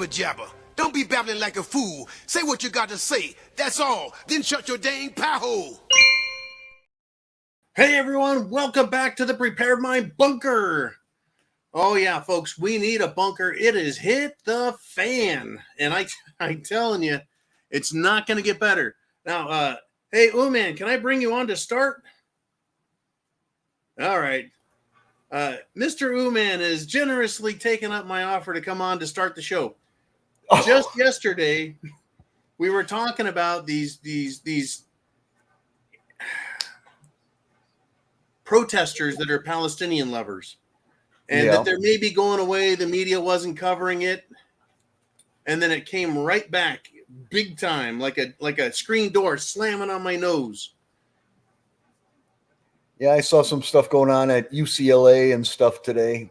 jibber-jabber. Don't be babbling like a fool. Say what you got to say. That's all. Then shut your dang pie hole. Hey everyone, welcome back to the Prepared Mind Bunker. Oh yeah, folks, we need a bunker. It has hit the fan. And I'm telling you, it's not going to get better. Now, hey, Uman, can I bring you on to start? All right. Mr. Uman has generously taken up my offer to come on to start the show. Just yesterday, we were talking about these protesters that are Palestinian lovers, and that they're maybe going away. The media wasn't covering it, and then it came right back, big time, like a screen door slamming on my nose. Yeah, I saw some stuff going on at UCLA and stuff today.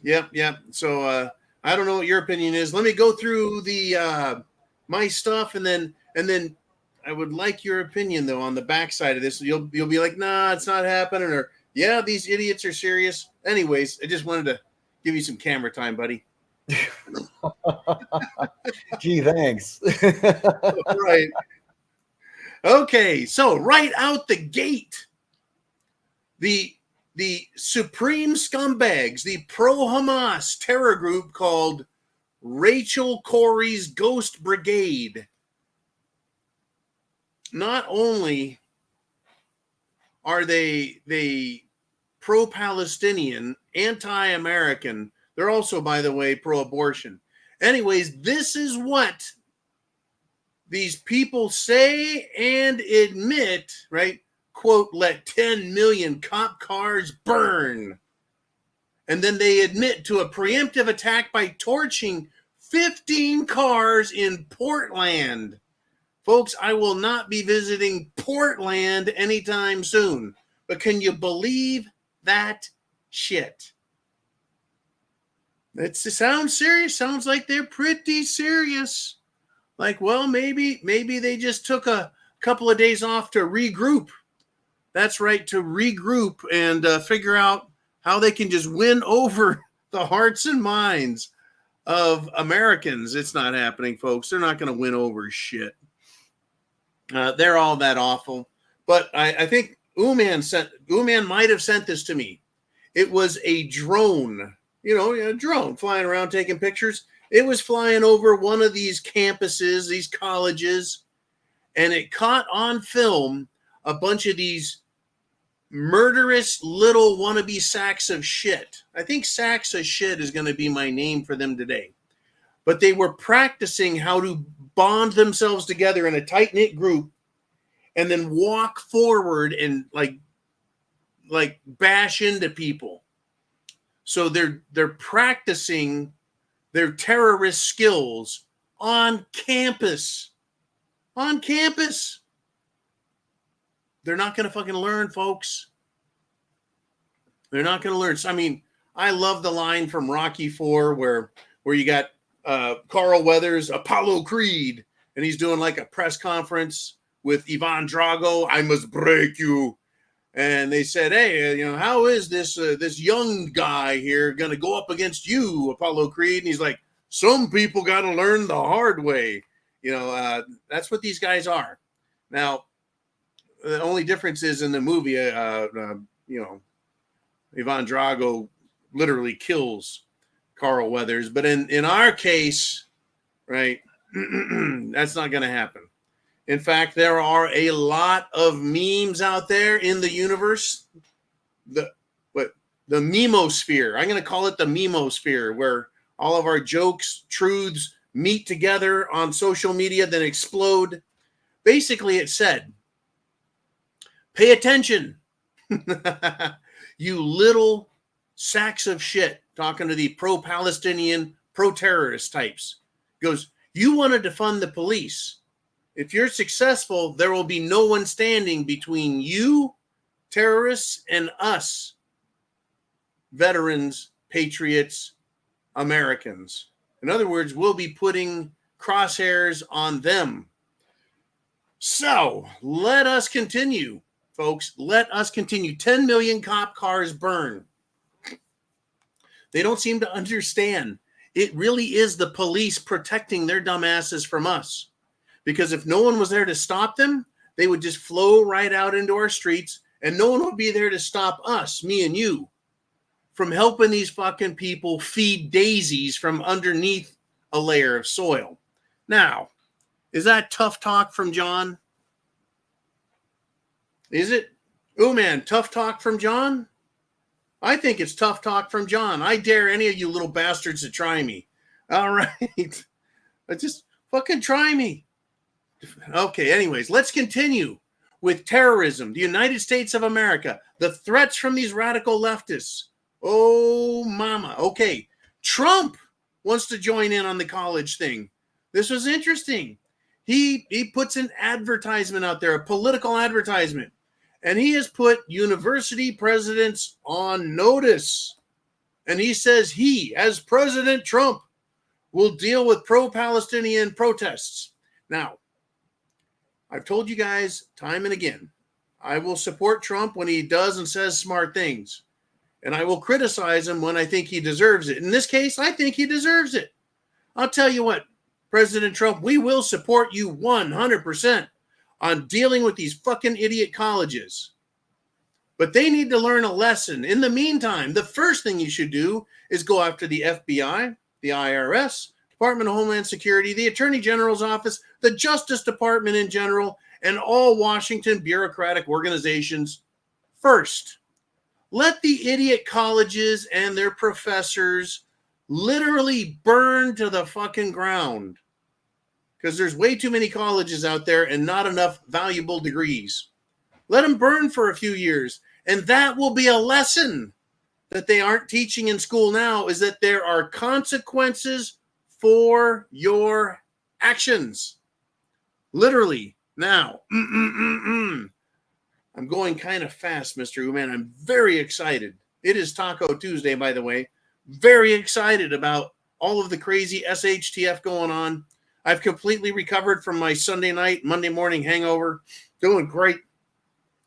Yep. So I don't know what your opinion is. Let me go through the my stuff, and then I would like your opinion though on the backside of this. You'll be like, nah, it's not happening, or yeah, these idiots are serious. Anyways, I just wanted to give you some camera time, buddy. Gee, thanks. Right. Okay, so right out the gate, the supreme scumbags, the pro-Hamas terror group called Rachel Corrie's Ghost Brigade. Not only are they pro-Palestinian, anti-American, they're also, by the way, pro-abortion. Anyways, this is what these people say and admit, right? Quote, let 10 million cop cars burn. And then they admit to a preemptive attack by torching 15 cars in Portland. Folks, I will not be visiting Portland anytime soon. But can you believe that shit? It sounds serious. Sounds like they're pretty serious. Like, well, maybe they just took a couple of days off to regroup. That's right, to regroup and figure out how they can just win over the hearts and minds of Americans. It's not happening, folks. They're not going to win over shit. They're all that awful. But I think Uman might have sent this to me. It was a drone, a drone flying around taking pictures. It was flying over one of these campuses, these colleges, and it caught on film a bunch of these murderous little wannabe sacks of shit. I think sacks of shit is going to be my name for them today. But they were practicing how to bond themselves together in a tight-knit group and then walk forward and like bash into people. So they're practicing their terrorist skills on campus. On campus. They're not going to fucking learn, folks. They're not going to learn. So, I mean, I love the line from Rocky IV where you got Carl Weathers, Apollo Creed, and he's doing like a press conference with Ivan Drago. I must break you. And they said, hey, how is this young guy here going to go up against you, Apollo Creed? And he's like, some people got to learn the hard way. That's what these guys are. Now, the only difference is in the movie, Ivan Drago literally kills Carl Weathers. But in our case, right, that's not going to happen. In fact, there are a lot of memes out there in the universe. The memosphere. I'm going to call it the memosphere, where all of our jokes, truths meet together on social media, then explode. Basically, it said, pay attention, you little sacks of shit, talking to the pro-Palestinian, pro-terrorist types. Goes, you want to defund the police. If you're successful, there will be no one standing between you, terrorists, and us, veterans, patriots, Americans. In other words, we'll be putting crosshairs on them. So let us continue, folks. Let us continue. 10 million cop cars burn. They don't seem to understand. It really is the police protecting their dumbasses from us. Because if no one was there to stop them, they would just flow right out into our streets, and no one would be there to stop us, me and you, from helping these fucking people feed daisies from underneath a layer of soil. Now, is that tough talk from John? Is it? Oh man, tough talk from John? I think it's tough talk from John. I dare any of you little bastards to try me. All right. Just fucking try me. Okay, anyways, let's continue with terrorism. The United States of America. The threats from these radical leftists. Oh, mama. Okay, Trump wants to join in on the college thing. This was interesting. He puts an advertisement out there, a political advertisement. And he has put university presidents on notice. And he says he, as President Trump, will deal with pro-Palestinian protests. Now, I've told you guys time and again, I will support Trump when he does and says smart things. And I will criticize him when I think he deserves it. In this case, I think he deserves it. I'll tell you what, President Trump, we will support you 100%. On dealing with these fucking idiot colleges. But they need to learn a lesson. In the meantime, the first thing you should do is go after the FBI, the IRS, Department of Homeland Security, the Attorney General's office, the Justice Department in general, and all Washington bureaucratic organizations first. Let the idiot colleges and their professors literally burn to the fucking ground. Because there's way too many colleges out there and not enough valuable degrees. Let them burn for a few years. And that will be a lesson that they aren't teaching in school now, is that there are consequences for your actions. Literally. Now. I'm going kind of fast, Mr. Uman. I'm very excited. It is Taco Tuesday, by the way. Very excited about all of the crazy SHTF going on. I've completely recovered from my Sunday night, Monday morning hangover. Doing great.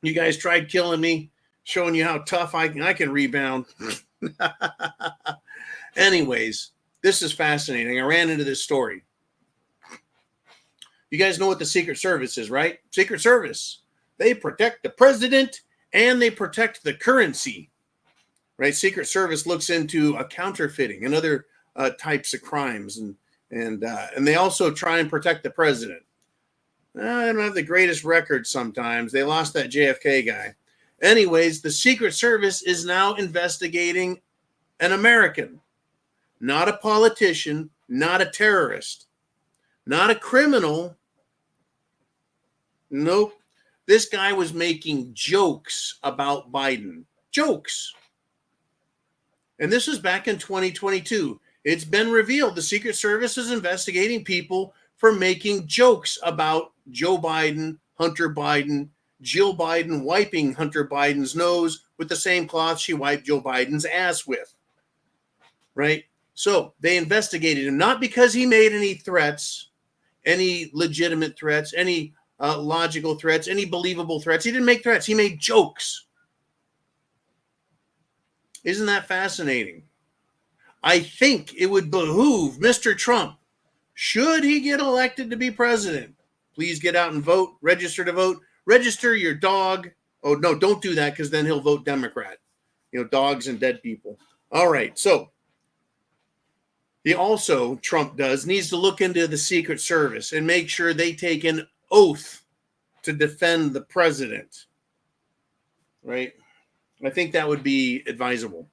You guys tried killing me, showing you how tough I can rebound. Anyways, this is fascinating. I ran into this story. You guys know what the Secret Service is, right? Secret Service. They protect the president and they protect the currency, right? Secret Service looks into counterfeiting and other types of crimes, and they also try and protect the president. They don't have the greatest record sometimes. They lost that JFK guy. Anyways, the Secret Service is now investigating an American, not a politician, not a terrorist, not a criminal. Nope. This guy was making jokes about Biden. Jokes. And this was back in 2022. It's been revealed the Secret Service is investigating people for making jokes about Joe Biden, Hunter Biden, Jill Biden wiping Hunter Biden's nose with the same cloth she wiped Joe Biden's ass with. Right? So they investigated him, not because he made any threats, any legitimate threats, any logical threats, any believable threats. He didn't make threats. He made jokes. Isn't that fascinating? I think it would behoove Mr. Trump, should he get elected to be president, please get out and vote, register to vote, register your dog. Oh, no, don't do that because then he'll vote Democrat. You know, dogs and dead people. All right, so he also, Trump does, needs to look into the Secret Service and make sure they take an oath to defend the president. Right? I think that would be advisable.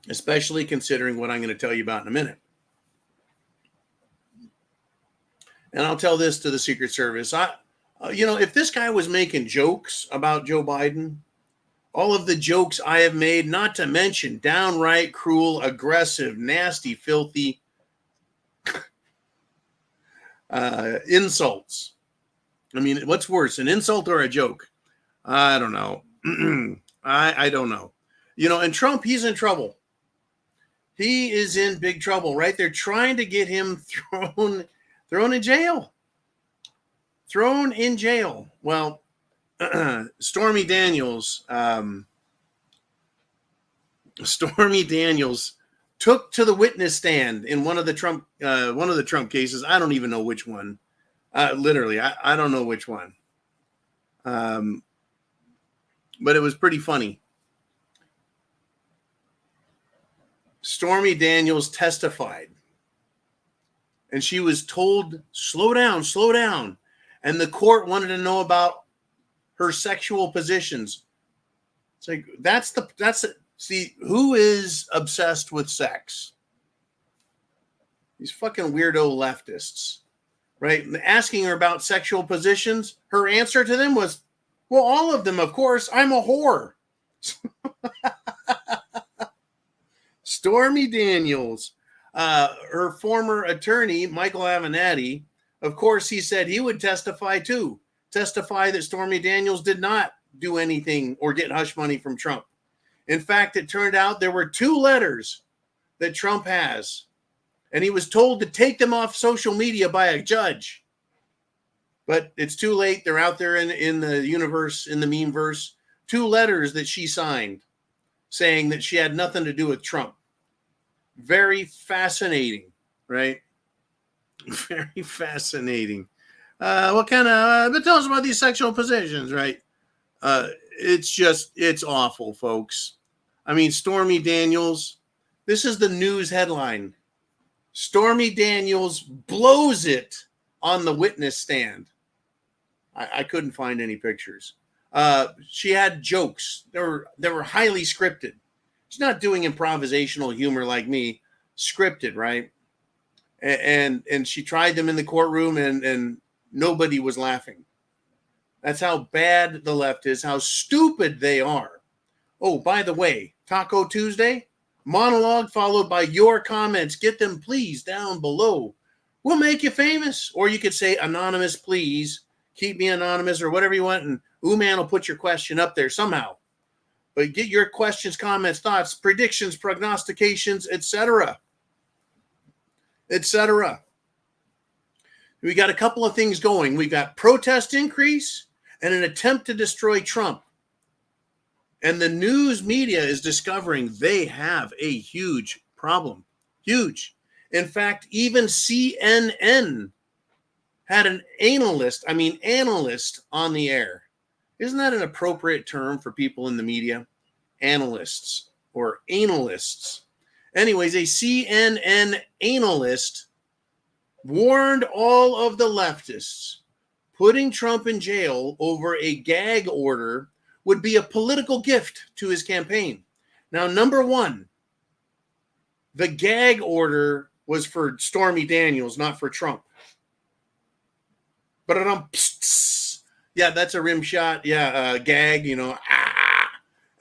Especially considering what I'm going to tell you about in a minute. And I'll tell this to the Secret Service. If this guy was making jokes about Joe Biden, all of the jokes I have made, not to mention downright cruel, aggressive, nasty, filthy insults. I mean, what's worse, an insult or a joke? I don't know. I don't know. And Trump, he's in trouble. He is in big trouble, right? They're trying to get him thrown in jail. Thrown in jail. Well, Stormy Daniels, Stormy Daniels took to the witness stand in one of the Trump cases. I don't even know which one. Literally, I don't know which one. But it was pretty funny. Stormy Daniels testified, and she was told, slow down, slow down. And the court wanted to know about her sexual positions. It's like, see, who is obsessed with sex? These fucking weirdo leftists, right? Asking her about sexual positions. Her answer to them was, well, all of them, of course. I'm a whore. Stormy Daniels, her former attorney, Michael Avenatti, of course, he said he would testify too. Testify that Stormy Daniels did not do anything or get hush money from Trump. In fact, it turned out there were 2 letters that Trump has, and he was told to take them off social media by a judge. But it's too late. They're out there in the universe, in the memeverse. 2 letters that she signed saying that she had nothing to do with Trump. Very fascinating, right? Very fascinating. What kind of, but tell us about these sexual positions, right? It's awful, folks. I mean, Stormy Daniels, this is the news headline. Stormy Daniels blows it on the witness stand. I couldn't find any pictures. She had jokes. They were highly scripted. She's not doing improvisational humor like me. Scripted, right? And she tried them in the courtroom, and nobody was laughing. That's how bad the left is, how stupid they are. Oh, by the way, Taco Tuesday, monologue followed by your comments. Get them, please, down below. We'll make you famous. Or you could say, anonymous, please. Keep me anonymous, or whatever you want, and Ooman will put your question up there somehow. But get your questions, comments, thoughts, predictions, prognostications, etc. Etc. We got a couple of things going. We got protest increase and an attempt to destroy Trump. And the news media is discovering they have a huge problem. Huge. In fact, even CNN had an analyst on the air. Isn't that an appropriate term for people in the media? Analysts or analysts. Anyways, a CNN analyst warned all of the leftists putting Trump in jail over a gag order would be a political gift to his campaign. Now, number one, the gag order was for Stormy Daniels, not for Trump. But yeah, that's a rim shot. Yeah, gag,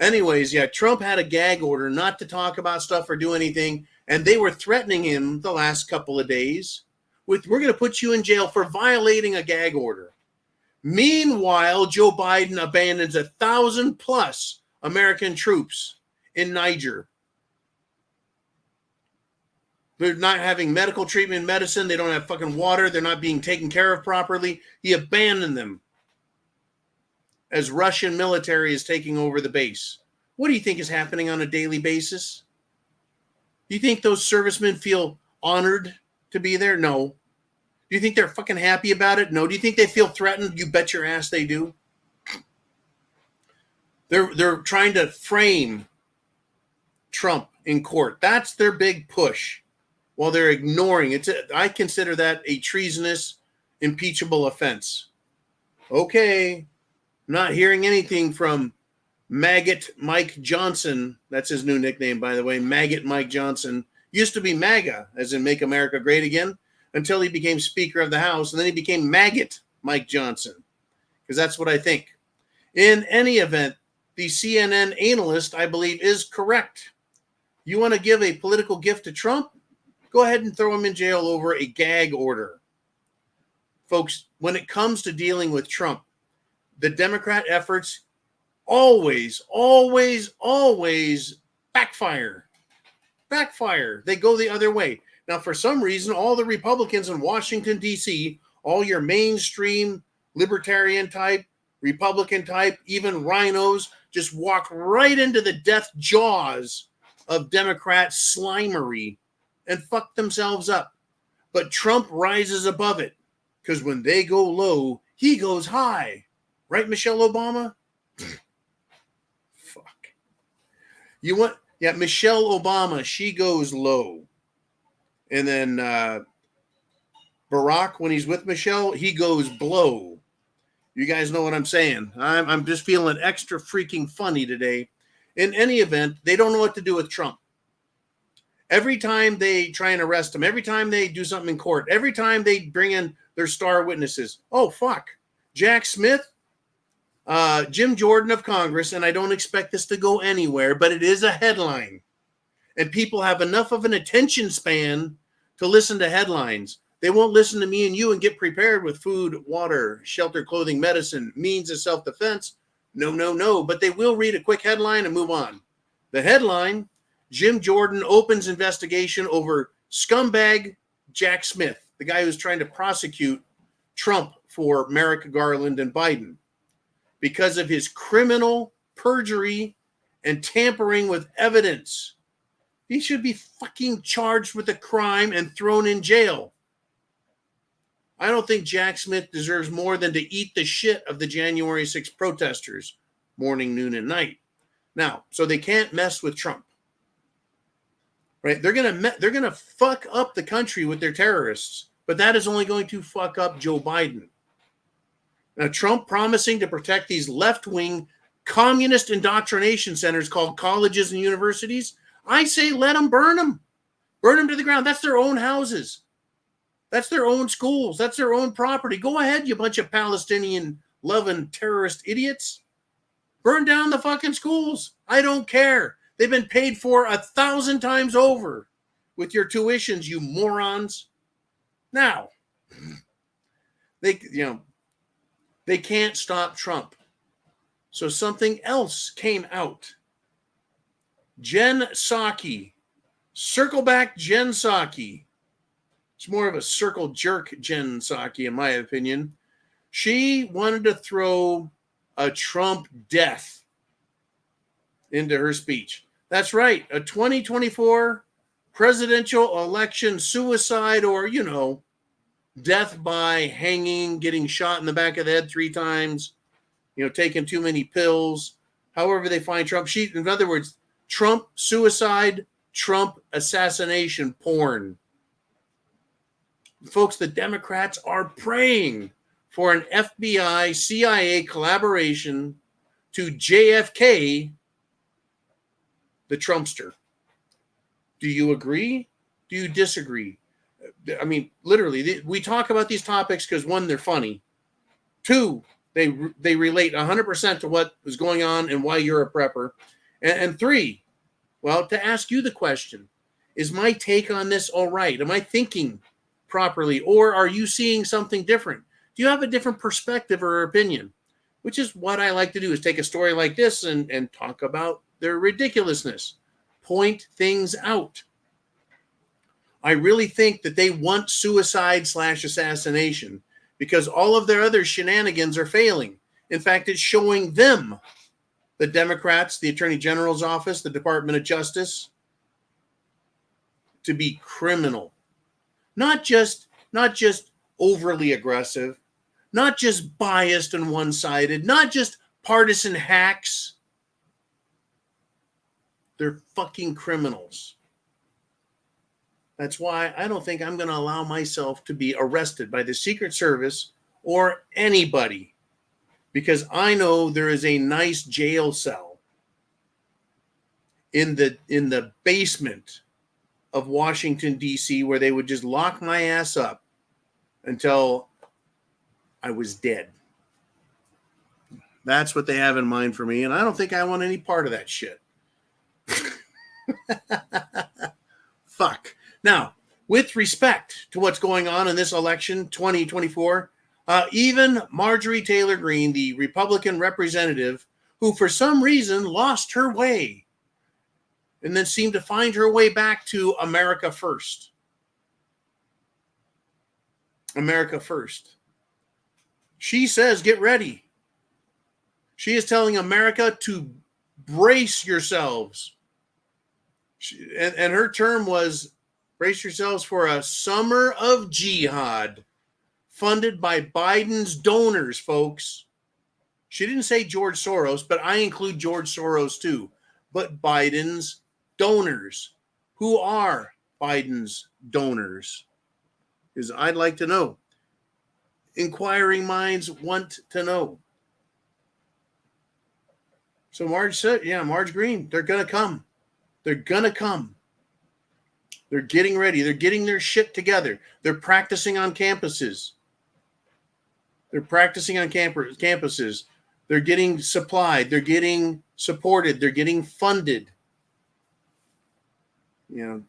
Anyways, yeah, Trump had a gag order not to talk about stuff or do anything, and they were threatening him the last couple of days with, we're going to put you in jail for violating a gag order. Meanwhile, Joe Biden abandons 1,000+ American troops in Niger. They're not having medical treatment, medicine. They don't have fucking water. They're not being taken care of properly. He abandoned them as Russian military is taking over the base. What do you think is happening on a daily basis? Do you think those servicemen feel honored to be there? No. Do you think they're fucking happy about it? No. Do you think they feel threatened? You bet your ass they do. They're trying to frame Trump in court. That's their big push. While they're ignoring it, I consider that a treasonous, impeachable offense. Okay, not hearing anything from Maggot Mike Johnson. That's his new nickname, by the way. Maggot Mike Johnson. Used to be MAGA, as in Make America Great Again, until he became Speaker of the House, and then he became Maggot Mike Johnson, because that's what I think. In any event, the CNN analyst, I believe, is correct. You want to give a political gift to Trump? Go ahead and throw him in jail over a gag order. Folks, when it comes to dealing with Trump, the Democrat efforts always backfire. Backfire. They go the other way. Now, for some reason, all the Republicans in Washington, D.C., all your mainstream libertarian type, Republican type, even rhinos, just walk right into the death jaws of Democrat slimery and fuck themselves up. But Trump rises above it because when they go low, he goes high. Right, Michelle Obama? Fuck. You want, yeah, Michelle Obama, she goes low. And then Barack, when he's with Michelle, he goes blow. You guys know what I'm saying. I'm just feeling extra freaking funny today. In any event, they don't know what to do with Trump. Every time they try and arrest him, every time they do something in court, every time they bring in their star witnesses, oh, fuck. Jack Smith, Jim Jordan of Congress, and I don't expect this to go anywhere, but it is a headline. And people have enough of an attention span to listen to headlines. They won't listen to me and you and get prepared with food, water, shelter, clothing, medicine, means of self-defense. No. But they will read a quick headline and move on. The headline, Jim Jordan opens investigation over scumbag Jack Smith, the guy who's trying to prosecute Trump for Merrick Garland and Biden because of his criminal perjury and tampering with evidence. He should be fucking charged with a crime and thrown in jail. I don't think Jack Smith deserves more than to eat the shit of the January 6th protesters, morning, noon, and night. Now, so they can't mess with Trump. Right? They're gonna fuck up the country with their terrorists, but that is only going to fuck up Joe Biden. Now, Trump promising to protect these left-wing communist indoctrination centers called colleges and universities, I say let them burn them. Burn them to the ground. That's their own houses. That's their own schools. That's their own property. Go ahead, you bunch of Palestinian-loving terrorist idiots. Burn down the fucking schools. I don't care. They've been paid for 1,000 times over with your tuitions, you morons. Now, they can't stop Trump. So something else came out. Jen Psaki. Circle back Jen Psaki. It's more of a circle jerk, Jen Psaki, in my opinion. She wanted to throw a Trump death into her speech. That's right, a 2024 presidential election suicide or, death by hanging, getting shot in the back of the head 3 times, taking too many pills, however they find Trump. In other words, Trump suicide, Trump assassination porn. Folks, the Democrats are praying for an FBI, CIA collaboration to JFK, the Trumpster. Do you agree? Do you disagree? I mean, literally, we talk about these topics because, 1, they're funny. 2, they relate 100% to what is going on and why you're a prepper. And 3, well, to ask you the question, is my take on this all right? Am I thinking properly, or are you seeing something different? Do you have a different perspective or opinion? Which is what I like to do, is take a story like this and talk about their ridiculousness, point things out. I really think that they want suicide/assassination because all of their other shenanigans are failing. In fact, it's showing them, the Democrats, the Attorney General's office, the Department of Justice, to be criminal. Not just overly aggressive, not just biased and one-sided, not just partisan hacks. They're fucking criminals. That's why I don't think I'm going to allow myself to be arrested by the Secret Service or anybody, because I know there is a nice jail cell in the basement of Washington, D.C., where they would just lock my ass up until I was dead. That's what they have in mind for me, and I don't think I want any part of that shit. Fuck. Now, with respect to what's going on in this election, 2024, even Marjorie Taylor Greene, the Republican representative, who for some reason lost her way and then seemed to find her way back to America first. America first. She says, get ready. She is telling America to brace yourselves. And her term was, brace yourselves for a summer of jihad funded by Biden's donors, folks. She didn't say George Soros, but I include George Soros too. But Biden's donors. Who are Biden's donors? Because I'd like to know. Inquiring minds want to know. So Marge said, Marge Green, they're going to come. They're going to come. They're getting ready. They're getting their shit together. They're practicing on campuses. They're getting supplied. They're getting supported. They're getting funded.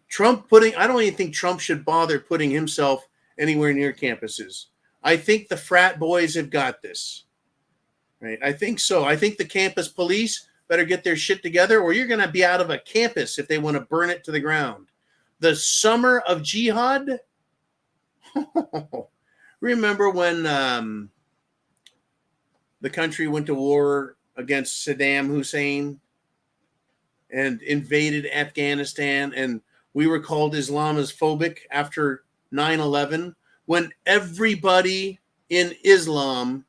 Trump I don't even think Trump should bother putting himself anywhere near campuses. I think the frat boys have got this. Right? I think so. I think the campus police better get their shit together, or you're going to be out of a campus if they want to burn it to the ground. The summer of jihad. Remember when the country went to war against Saddam Hussein and invaded Afghanistan, and we were called Islamophobic after 9/11, when everybody in Islam,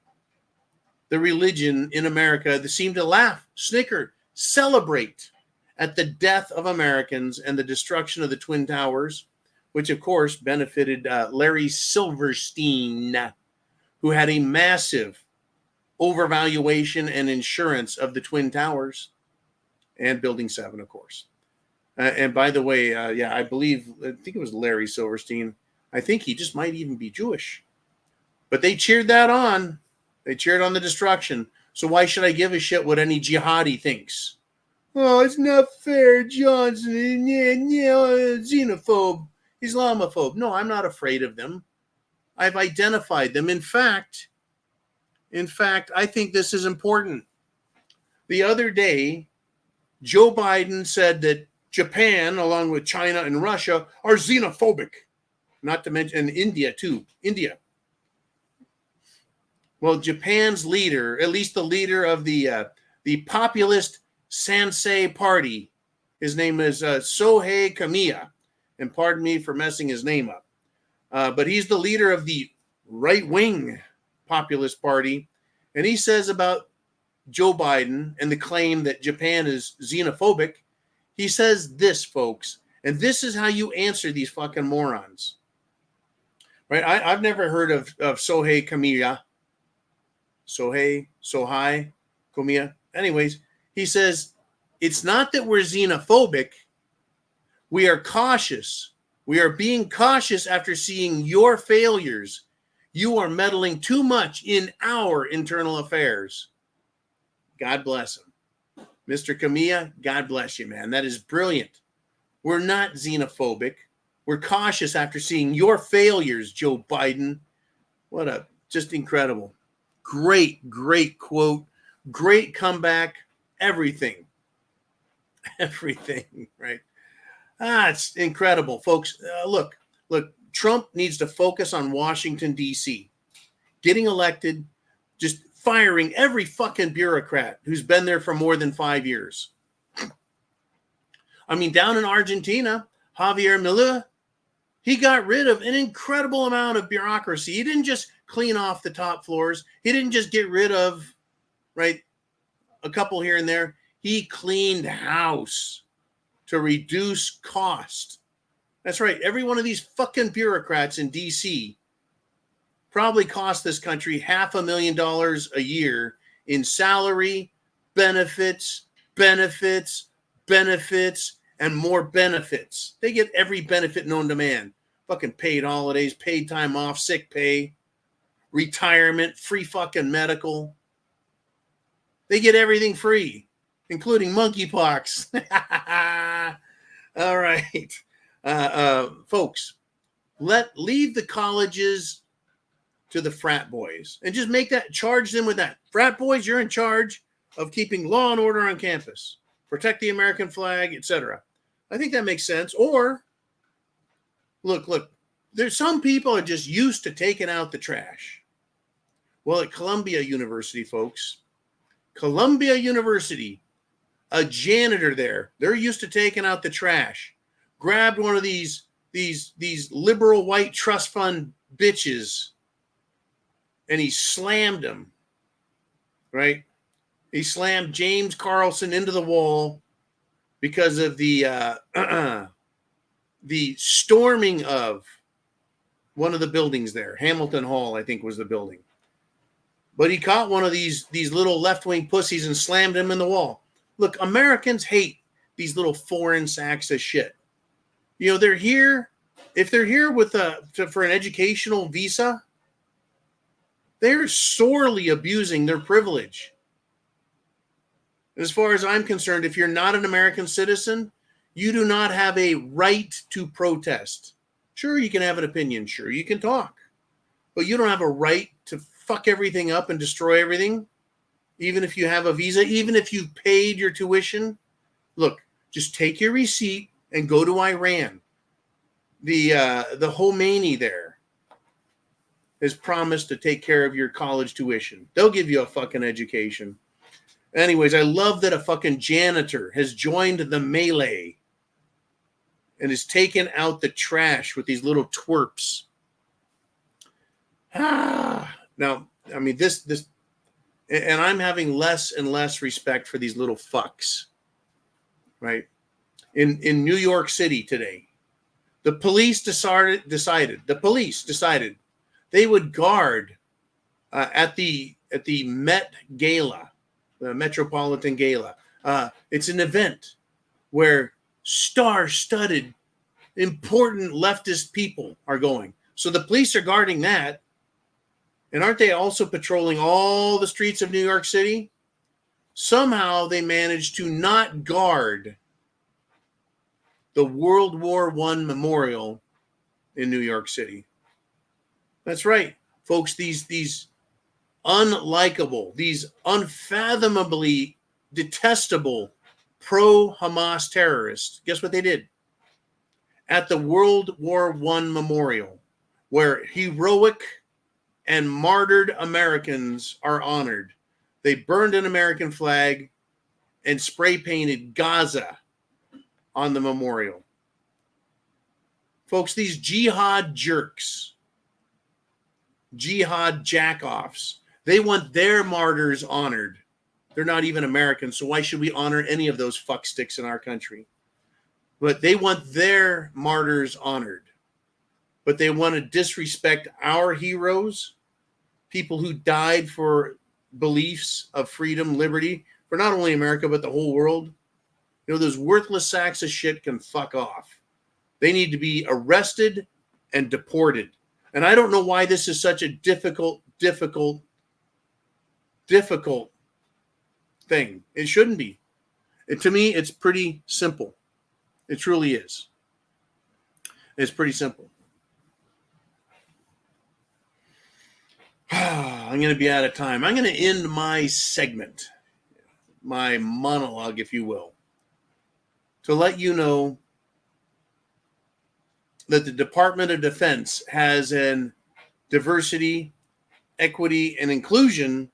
the religion in America, they seemed to laugh, snicker, celebrate at the death of Americans and the destruction of the Twin Towers, which of course benefited Larry Silverstein, who had a massive overvaluation and insurance of the Twin Towers and Building 7, of course. And by the way, I think it was Larry Silverstein. I think he just might even be Jewish. But they cheered that on. They cheered on the destruction. So why should I give a shit what any jihadi thinks? Oh, it's not fair, Johnson. Xenophobe, Islamophobe. No, I'm not afraid of them. I've identified them. In fact, I think this is important. The other day, Joe Biden said that Japan, along with China and Russia, are xenophobic. Not to mention India, too. India. Well, Japan's leader, at least the leader of the populist Sansei party, his name is Sohei Kamiya. And pardon me for messing his name up. But he's the leader of the right-wing populist party. And he says about Joe Biden and the claim that Japan is xenophobic, he says this, folks, and this is how you answer these fucking morons. Right? I've never heard of Sohei Kamiya. Sohei Kamiya. Anyways, he says, it's not that we're xenophobic. We are cautious. We are being cautious after seeing your failures. You are meddling too much in our internal affairs. God bless him. Mr. Kamiya, God bless you, man. That is brilliant. We're not xenophobic. We're cautious after seeing your failures, Joe Biden. Just incredible. Great quote. Great comeback. Everything, right? It's incredible, folks. Look, Trump needs to focus on Washington, D.C., getting elected, just firing every fucking bureaucrat who's been there for more than 5 years. I mean, down in Argentina, Javier Milei, he got rid of an incredible amount of bureaucracy. He didn't just clean off the top floors. He didn't just get rid of, right, a couple here and there. He cleaned house to reduce cost. That's right. Every one of these fucking bureaucrats in D.C. probably cost this country $500,000 a year in salary, benefits, and more benefits. They get every benefit known to man. Fucking paid holidays, paid time off, sick pay, retirement, free fucking medical. They get everything free, including monkeypox. All right. Folks, leave the colleges to the frat boys and just charge them with that. Frat boys, you're in charge of keeping law and order on campus, protect the American flag, etc. I think that makes sense. Or look, there's some people are just used to taking out the trash. Well, at Columbia University, folks, Columbia University, a janitor there. They're used to taking out the trash. Grabbed one of these liberal white trust fund bitches, and he slammed him. Right? He slammed James Carlson into the wall because of the storming of one of the buildings there. Hamilton Hall, I think, was the building. But he caught one of these little left-wing pussies and slammed him in the wall. Look, Americans hate these little foreign sacks of shit. You know, they're here. If they're here with for an educational visa, they're sorely abusing their privilege. As far as I'm concerned, if you're not an American citizen, you do not have a right to protest. Sure, you can have an opinion. Sure, you can talk. But you don't have a right to fuck everything up and destroy everything, even if you have a visa, even if you've paid your tuition. Look, just take your receipt and go to Iran. The Khomeini there has promised to take care of your college tuition. They'll give you a fucking education. Anyways, I love that a fucking janitor has joined the melee and has taken out the trash with these little twerps. Now, I mean, this, and I'm having less and less respect for these little fucks, right? In New York City today, the police decided they would guard at the Met Gala, the Metropolitan Gala. It's an event where star-studded, important leftist people are going. So the police are guarding that. And aren't they also patrolling all the streets of New York City? Somehow they managed to not guard the World War I memorial in New York City. That's right, folks. These unlikable, these unfathomably detestable pro-Hamas terrorists, guess what they did? At the World War I memorial, where heroic and martyred Americans are honored, they burned an American flag and spray painted Gaza on the memorial. Folks, these jihad jerks, jihad jackoffs, they want their martyrs honored. They're not even Americans, so why should we honor any of those fucksticks in our country? But they want their martyrs honored. But they want to disrespect our heroes, people who died for beliefs of freedom, liberty, for not only America, but the whole world. You know, those worthless sacks of shit can fuck off. They need to be arrested and deported. And I don't know why this is such a difficult thing. It shouldn't be. To me, it's pretty simple. It truly is. It's pretty simple. I'm going to be out of time. I'm going to end my segment, my monologue, if you will, to let you know that the Department of Defense has an diversity, equity, and inclusion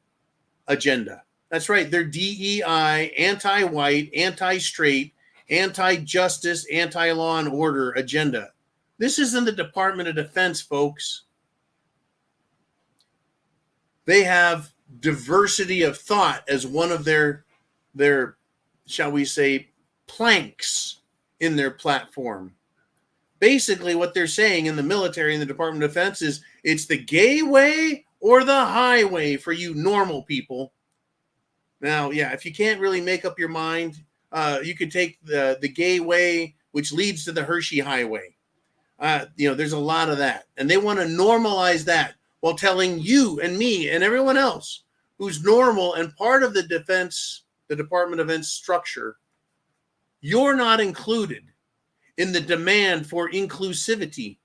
agenda. That's right. They're DEI, anti-white, anti-straight, anti-justice, anti-law and order agenda. This isn't the Department of Defense, folks. They have diversity of thought as one of their, shall we say, planks in their platform. Basically, what they're saying in the military and the Department of Defense is it's the gay way or the highway for you normal people. Now, yeah, if you can't really make up your mind, you could take the gay way, which leads to the Hershey Highway. There's a lot of that. And they want to normalize that while telling you and me and everyone else who's normal and part of the Department of Defense structure, you're not included in the demand for inclusivity.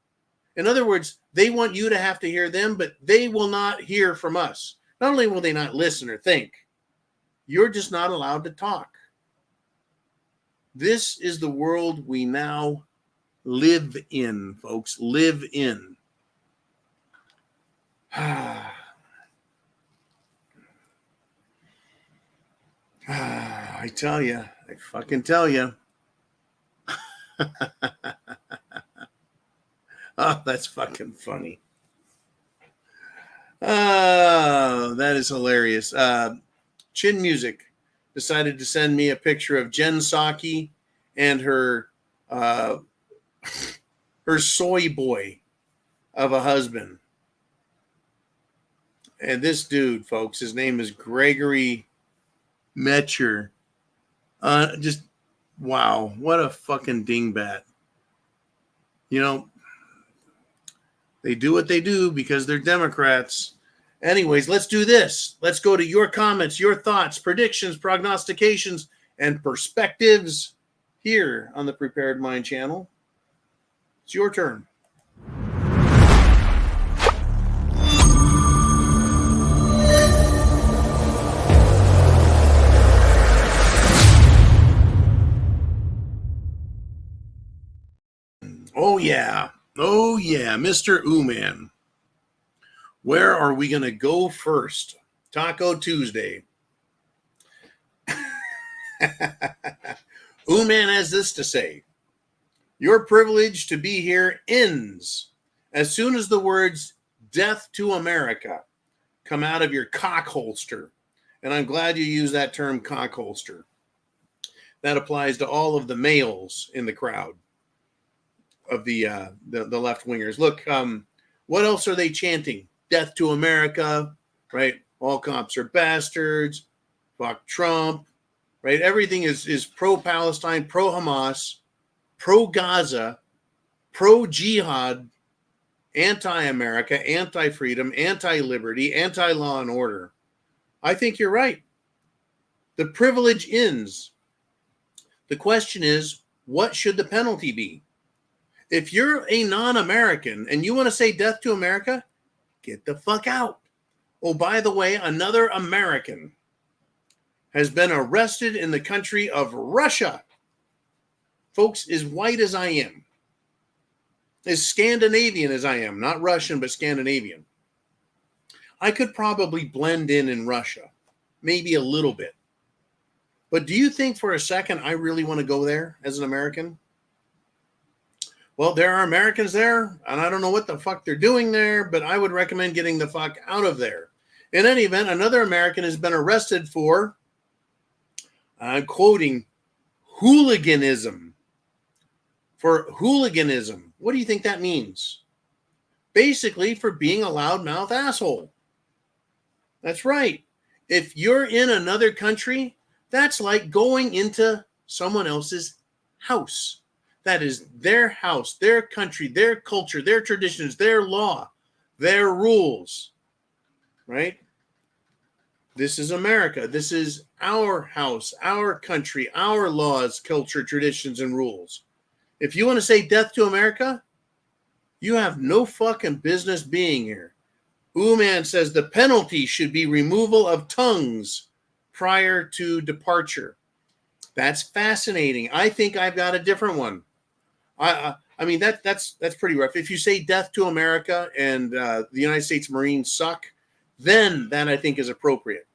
In other words, they want you to have to hear them, but they will not hear from us. Not only will they not listen or think, you're just not allowed to talk. This is the world we now live in, folks. Live in. I tell you, I fucking tell you. Oh, that's fucking funny. Oh, that is hilarious. Chin Music decided to send me a picture of Jen Psaki and her soy boy of a husband. And this dude, folks, his name is Gregory Metcher. Just, wow, what a fucking dingbat. You know, they do what they do because they're Democrats. Anyways, let's do this. Let's go to your comments, your thoughts, predictions, prognostications, and perspectives here on the Prepared Mind channel. It's your turn. Oh, yeah. Oh, yeah. Mr. Ooman. Where are we going to go first? Taco Tuesday. Ooman has this to say. Your privilege to be here ends as soon as the words "death to America" come out of your cock holster. And I'm glad you use that term, cock holster. That applies to all of the males in the crowd of the left wingers. Look, what else are they chanting? Death to America, right? All cops are bastards. Fuck Trump, right? Everything is pro-Palestine, pro-Hamas, pro-Gaza, pro-jihad, anti-America, anti-freedom, anti-liberty, anti-law and order. I think you're right. The privilege ends. The question is, what should the penalty be? If you're a non-American and you want to say death to America, get the fuck out. Oh, by the way, another American has been arrested in the country of Russia. Folks, as white as I am, as Scandinavian as I am, not Russian, but Scandinavian, I could probably blend in Russia, maybe a little bit. But do you think for a second I really want to go there as an American? Well, there are Americans there, and I don't know what the fuck they're doing there, but I would recommend getting the fuck out of there. In any event, another American has been arrested for, I'm quoting, hooliganism. For hooliganism. What do you think that means? Basically, for being a loudmouth asshole. That's right. If you're in another country, that's like going into someone else's house. That is their house, their country, their culture, their traditions, their law, their rules, right? This is America. This is our house, our country, our laws, culture, traditions, and rules. If you want to say death to America, you have no fucking business being here. Ooman says the penalty should be removal of tongues prior to departure. That's fascinating. I think I've got a different one. I mean, that's pretty rough. If you say death to America and the United States Marines suck, then that I think is appropriate.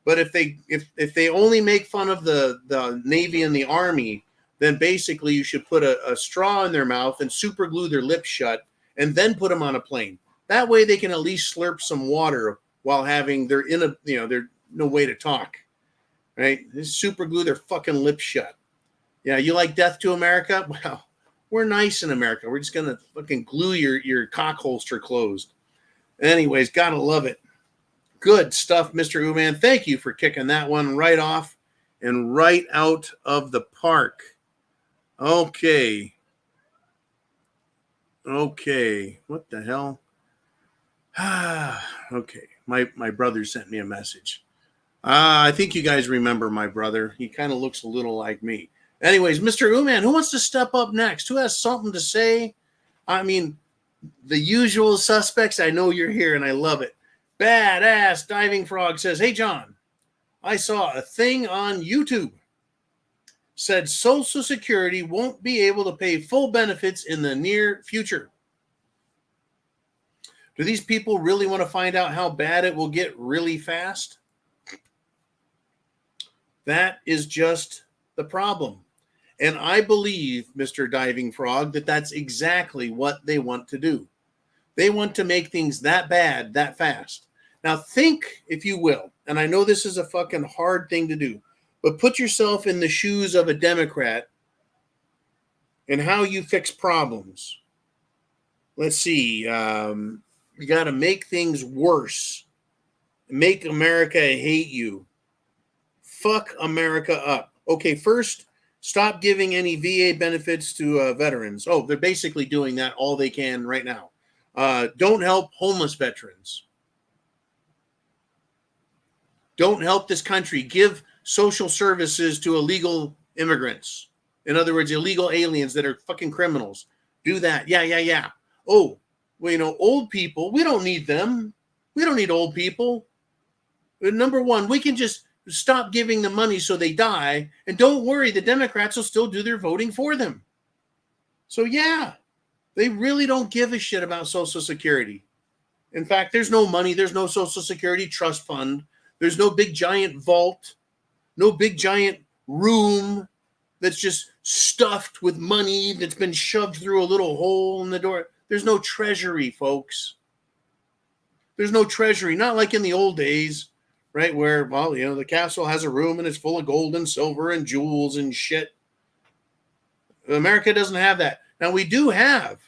But if they only make fun of the Navy and the Army, then basically you should put a straw in their mouth and super glue their lips shut and then put them on a plane. That way they can at least slurp some water while having their no way to talk, right? Just super glue their fucking lips shut. Yeah, you like death to America? Well, we're nice in America. We're just going to fucking glue your cock holster closed. Anyways, gotta love it. Good stuff, Mr. Ooman. Thank you for kicking that one right off and right out of the park. Okay. What the hell? Okay. My brother sent me a message. I think you guys remember my brother. He kind of looks a little like me. Anyways, Mr. Ooman, who wants to step up next? Who has something to say? I mean, the usual suspects. I know you're here, and I love it. Badass Diving Frog says, hey, John, I saw a thing on YouTube. Said Social Security won't be able to pay full benefits in the near future. Do these people really want to find out how bad it will get really fast? That is just the problem. And I believe, Mr. Diving Frog, that that's exactly what they want to do. They want to make things that bad, that fast. Now think, if you will, and I know this is a fucking hard thing to do, but put yourself in the shoes of a Democrat and how you fix problems. Let's see. You got to make things worse. Make America hate you. Fuck America up. Okay, first, stop giving any VA benefits to veterans. Oh, they're basically doing that all they can right now. Don't help homeless veterans. Don't help this country. Give social services to illegal immigrants. In other words, illegal aliens that are fucking criminals. Do that. Yeah. Oh, well, old people, we don't need them. We don't need old people. Number one, we can just stop giving them money so they die. And don't worry, the Democrats will still do their voting for them. So, yeah, they really don't give a shit about Social Security. In fact, there's no money. There's no Social Security trust fund. There's no big giant vault. No big giant room that's just stuffed with money that's been shoved through a little hole in the door. There's no treasury, folks. There's no treasury. Not like in the old days, right? Where, well, the castle has a room and it's full of gold and silver and jewels and shit. America doesn't have that. Now, we do have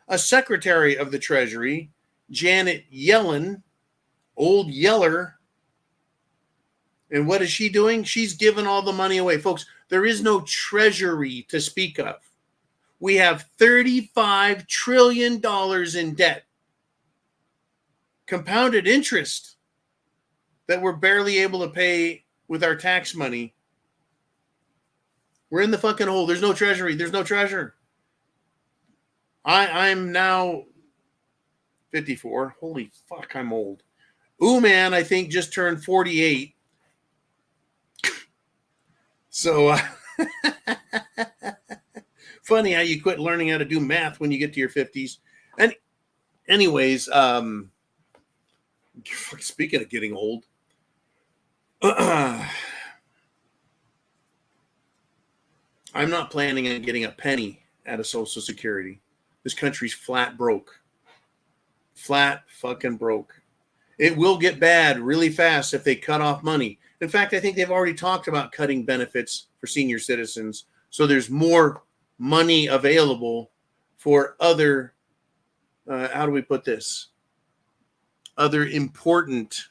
a secretary of the Treasury, Janet Yellen, old Yeller. And what is she doing? She's giving all the money away. Folks, there is no treasury to speak of. We have $35 trillion in debt. Compounded interest that we're barely able to pay with our tax money. We're in the fucking hole. There's no treasury. There's no treasure. I'm now 54. Holy fuck, I'm old. Ooh, man, I think just turned 48. So, funny how you quit learning how to do math when you get to your 50s. And anyways, speaking of getting old, I'm not planning on getting a penny out of Social Security. This country's flat broke. Flat fucking broke. It will get bad really fast if they cut off money. In fact, I think they've already talked about cutting benefits for senior citizens. So there's more money available for other, how do we put this? Other important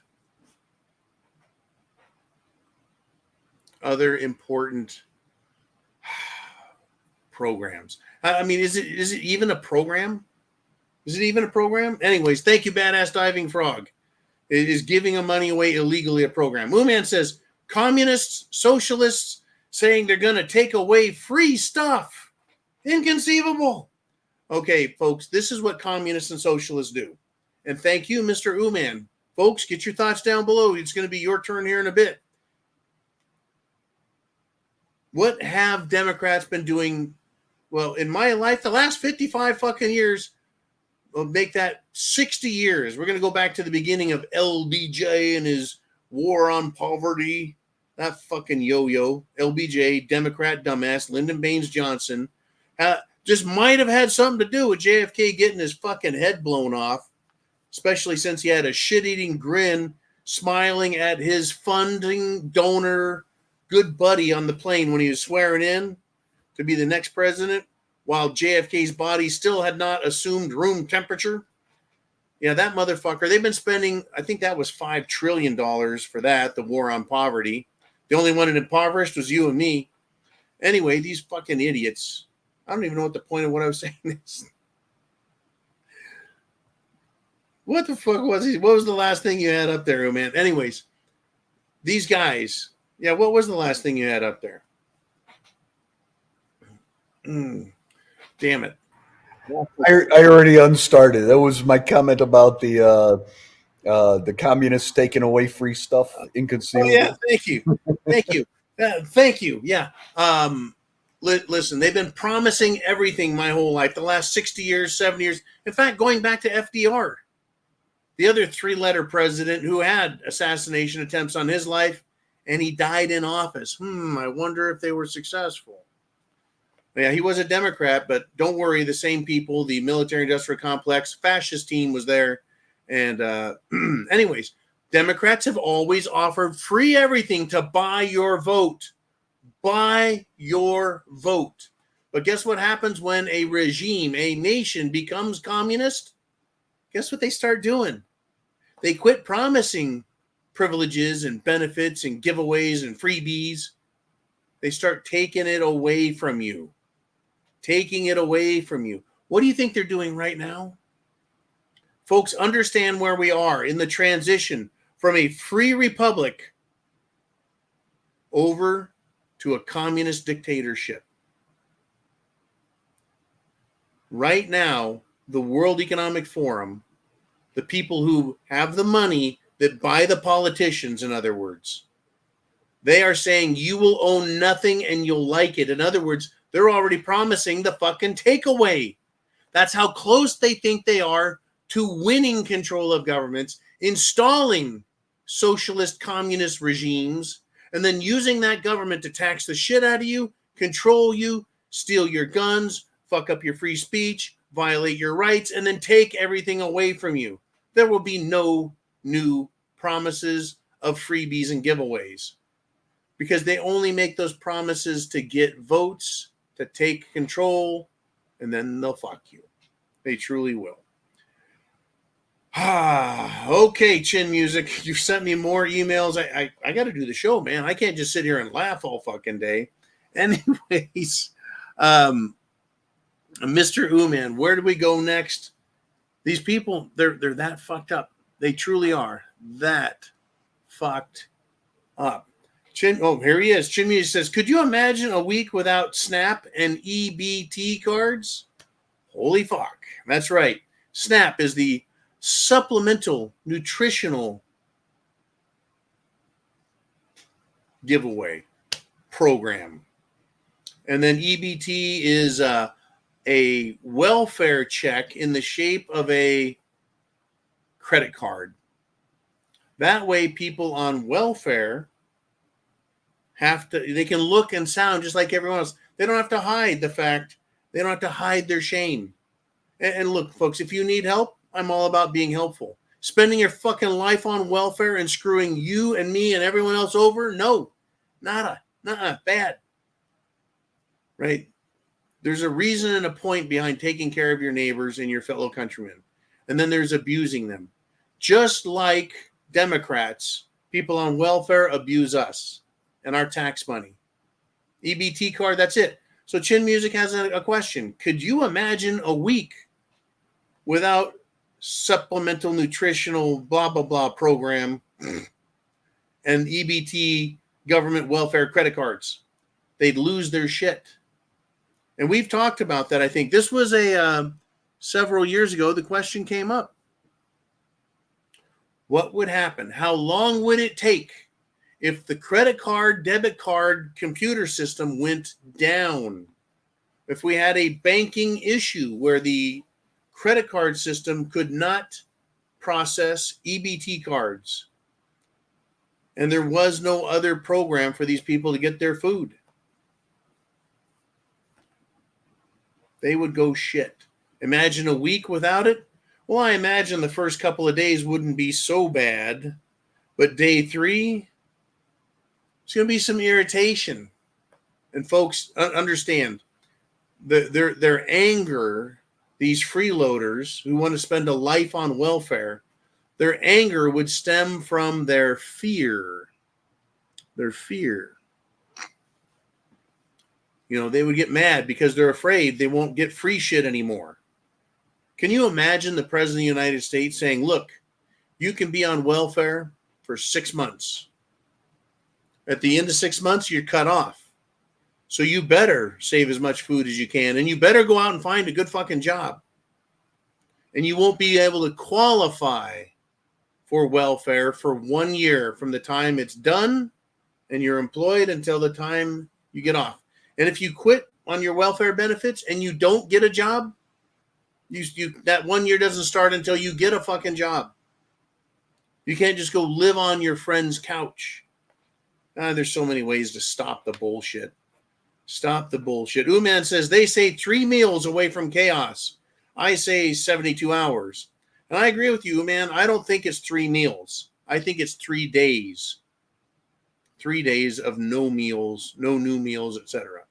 programs. I mean, is it even a program? Is it even a program? Anyways, thank you, Badass Diving Frog. It is giving them money away illegally a program. Mooman says, communists, socialists saying they're going to take away free stuff. Inconceivable. Okay, folks, this is what communists and socialists do. And thank you, Mr. Uman. Folks, get your thoughts down below. It's going to be your turn here in a bit. What have Democrats been doing? Well, in my life, the last 55 fucking years, we'll make that 60 years. We're going to go back to the beginning of LBJ and his war on poverty. That fucking yo-yo. LBJ, Democrat dumbass, Lyndon Baines Johnson. Just might have had something to do with JFK getting his fucking head blown off, especially since he had a shit-eating grin smiling at his funding donor good buddy on the plane when he was swearing in to be the next president, while JFK's body still had not assumed room temperature. Yeah, that motherfucker. They've been spending, I think that was $5 trillion for that, the war on poverty. The only one that impoverished was you and me. Anyway, these fucking idiots. I don't even know what the point of what I was saying is. What the fuck was he? What was the last thing you had up there, man? Anyways, these guys. Yeah, what was the last thing you had up there? Damn it. I already unstarted. That was my comment about the communists taking away free stuff. Inconceivable. Oh, yeah, thank you. Thank you. Yeah. Listen, they've been promising everything my whole life, the last 60 years, 70 years. In fact, going back to FDR, the other three-letter president who had assassination attempts on his life and he died in office. I wonder if they were successful. Yeah, he was a Democrat, but don't worry, the same people, the military-industrial complex, fascist team was there. And anyways, Democrats have always offered free everything to buy your vote. Buy your vote. But guess what happens when a regime, a nation becomes communist? Guess what they start doing? They quit promising privileges and benefits and giveaways and freebies. They start taking it away from you. Taking it away from you. What do you think they're doing right now? Folks, understand where we are in the transition from a free republic over to a communist dictatorship. Right now, the World Economic Forum, the people who have the money that buy the politicians, in other words, they are saying you will own nothing and you'll like it. In other words, they're already promising the fucking takeaway. That's how close they think they are to winning control of governments, installing socialist communist regimes, and then using that government to tax the shit out of you, control you, steal your guns, fuck up your free speech, violate your rights, and then take everything away from you. There will be no new promises of freebies and giveaways because they only make those promises to get votes, to take control, and then they'll fuck you. They truly will. Okay, Chin Music, you've sent me more emails. I got to do the show, man. I can't just sit here and laugh all fucking day. Anyways, Mr. Ooman, where do we go next? These people, they're that fucked up. They truly are that fucked up. Here he is. Chin Music says, could you imagine a week without SNAP and EBT cards? Holy fuck. That's right. SNAP is the supplemental nutritional giveaway program. And then EBT is a welfare check in the shape of a credit card. That way people on welfare they can look and sound just like everyone else. They don't have to hide the fact. They don't have to hide their shame. And look, folks, if you need help, I'm all about being helpful. Spending your fucking life on welfare and screwing you and me and everyone else over? No, nada, bad. Right? There's a reason and a point behind taking care of your neighbors and your fellow countrymen. And then there's abusing them. Just like Democrats, people on welfare abuse us and our tax money. EBT card, that's it. So Chin Music has a question. Could you imagine a week without supplemental nutritional blah, blah, blah program and EBT government welfare credit cards? They'd lose their shit. And we've talked about that. I think this was several years ago. The question came up. What would happen? How long would it take if the credit card, debit card, computer system went down? If we had a banking issue where the credit card system could not process EBT cards and there was no other program for these people to get their food, they would go shit. Imagine a week without it? Well, I imagine the first couple of days wouldn't be so bad, but day 3, it's going to be some irritation. And folks, understand, their anger, these freeloaders who want to spend a life on welfare, their anger would stem from their fear. Their fear. You know, they would get mad because they're afraid they won't get free shit anymore. Can you imagine the President of the United States saying, look, you can be on welfare for 6 months. At the end of 6 months, you're cut off. So you better save as much food as you can, and you better go out and find a good fucking job. And you won't be able to qualify for welfare for 1 year from the time it's done and you're employed until the time you get off. And if you quit on your welfare benefits and you don't get a job, that 1 year doesn't start until you get a fucking job. You can't just go live on your friend's couch. There's so many ways to stop the bullshit. Stop the bullshit. Uman says, they say 3 meals away from chaos. I say 72 hours. And I agree with you, Uman. I don't think it's 3 meals. I think it's 3 days. 3 days of no meals, no new meals, etc.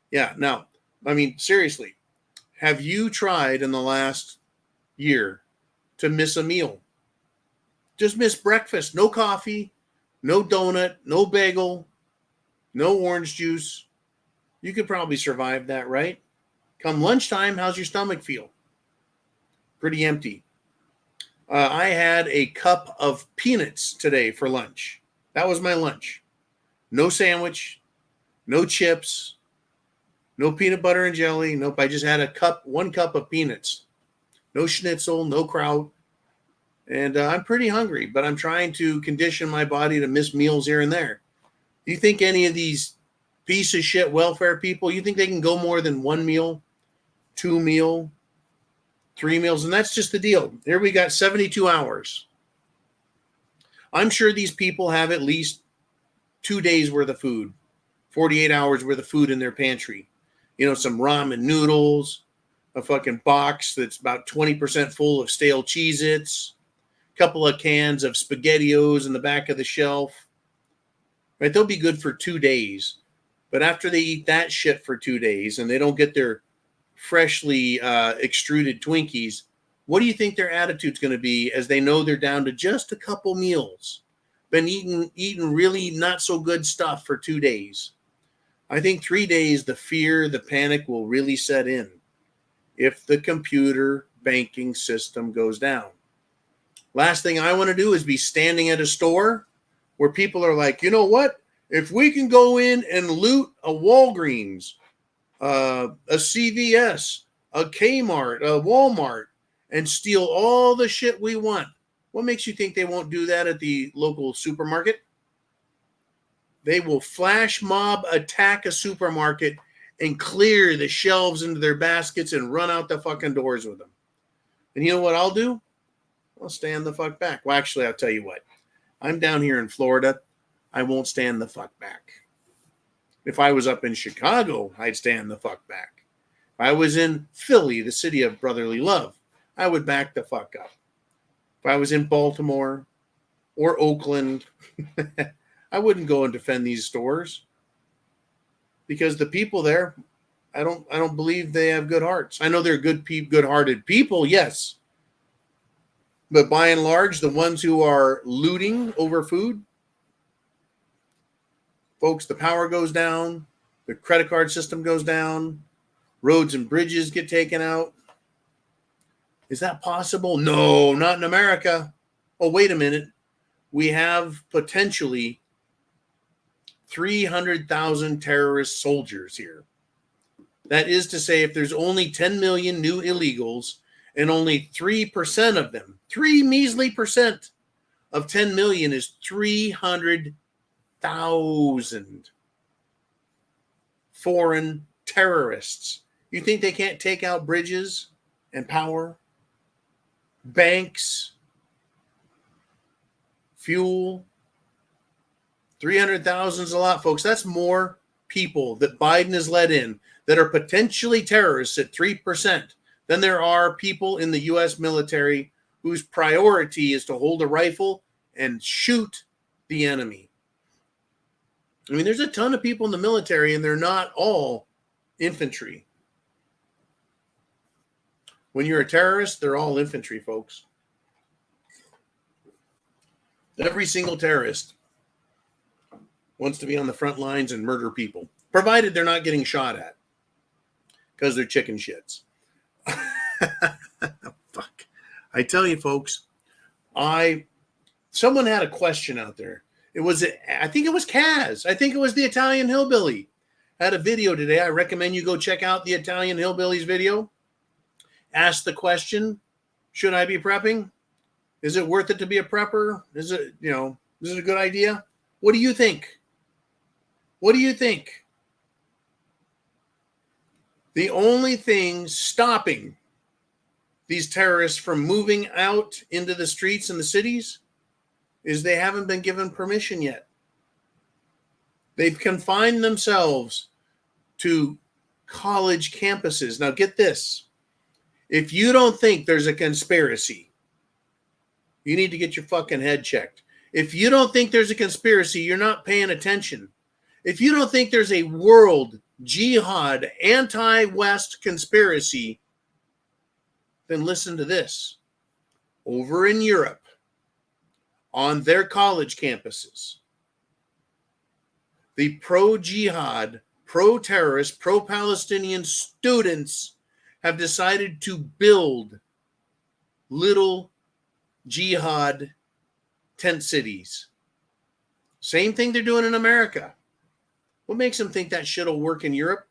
Yeah, now, I mean, seriously, have you tried in the last year to miss a meal? Just miss breakfast. No coffee, no donut, no bagel, no orange juice. You could probably survive that, right? Come lunchtime, how's your stomach feel? Pretty empty. I had a cup of peanuts today for lunch. That was my lunch. No sandwich, no chips, no peanut butter and jelly. Nope, I just had 1 cup of peanuts. No schnitzel, no kraut. And I'm pretty hungry, but I'm trying to condition my body to miss meals here and there. Do you think any of these piece of shit welfare people, you think they can go more than 1 meal, 2 meal, 3 meals? And that's just the deal. Here we got 72 hours. I'm sure these people have at least 2 days worth of food, 48 hours worth of food in their pantry. You know, some ramen noodles, a fucking box that's about 20% full of stale Cheez-Its, a couple of cans of SpaghettiOs in the back of the shelf. Right? They'll be good for 2 days. But after they eat that shit for 2 days and they don't get their freshly extruded Twinkies, what do you think their attitude's going to be as they know they're down to just a couple meals? Been eating really not so good stuff for 2 days. I think 3 days, the fear, the panic will really set in if the computer banking system goes down. Last thing I want to do is be standing at a store where people are like, you know what? If we can go in and loot a Walgreens, a CVS, a Kmart, a Walmart, and steal all the shit we want, what makes you think they won't do that at the local supermarket? They will flash mob attack a supermarket and clear the shelves into their baskets and run out the fucking doors with them. And you know what I'll do? I'll stand the fuck back. Well, actually, I'll tell you what. I'm down here in Florida. I won't stand the fuck back. If I was up in Chicago, I'd stand the fuck back. If I was in Philly, the city of brotherly love, I would back the fuck up. If I was in Baltimore or Oakland, I wouldn't go and defend these stores because the people there, I don't believe they have good hearts. I know they're good-hearted people, yes. But by and large, the ones who are looting over food, folks, the power goes down, the credit card system goes down, roads and bridges get taken out. Is that possible? No, not in America. Oh, wait a minute. We have potentially 300,000 terrorist soldiers here. That is to say, if there's only 10 million new illegals and only 3% of them, 3 measly percent of 10 million is 300,000 foreign terrorists. You think they can't take out bridges and power, banks, fuel? 300,000 is a lot, folks. That's more people that Biden has let in that are potentially terrorists at 3% than there are people in the U.S. military whose priority is to hold a rifle and shoot the enemy. I mean, there's a ton of people in the military, and they're not all infantry. When you're a terrorist, they're all infantry, folks. Every single terrorist wants to be on the front lines and murder people, provided they're not getting shot at because they're chicken shits. Fuck. I tell you, folks, someone had a question out there. I think it was Kaz. I think it was the Italian Hillbilly. Had a video today. I recommend you go check out the Italian Hillbilly's video. Ask the question, should I be prepping? Is it worth it to be a prepper? Is it a good idea? What do you think? What do you think? The only thing stopping these terrorists from moving out into the streets and the cities is they haven't been given permission yet. They've confined themselves to college campuses. Now get this. If you don't think there's a conspiracy, you need to get your fucking head checked. If you don't think there's a conspiracy, you're not paying attention. If you don't think there's a world jihad, anti-West conspiracy, then listen to this. Over in Europe, on their college campuses, the pro-jihad, pro-terrorist, pro-Palestinian students have decided to build little jihad tent cities. Same thing they're doing in America. What makes them think that shit will work in Europe?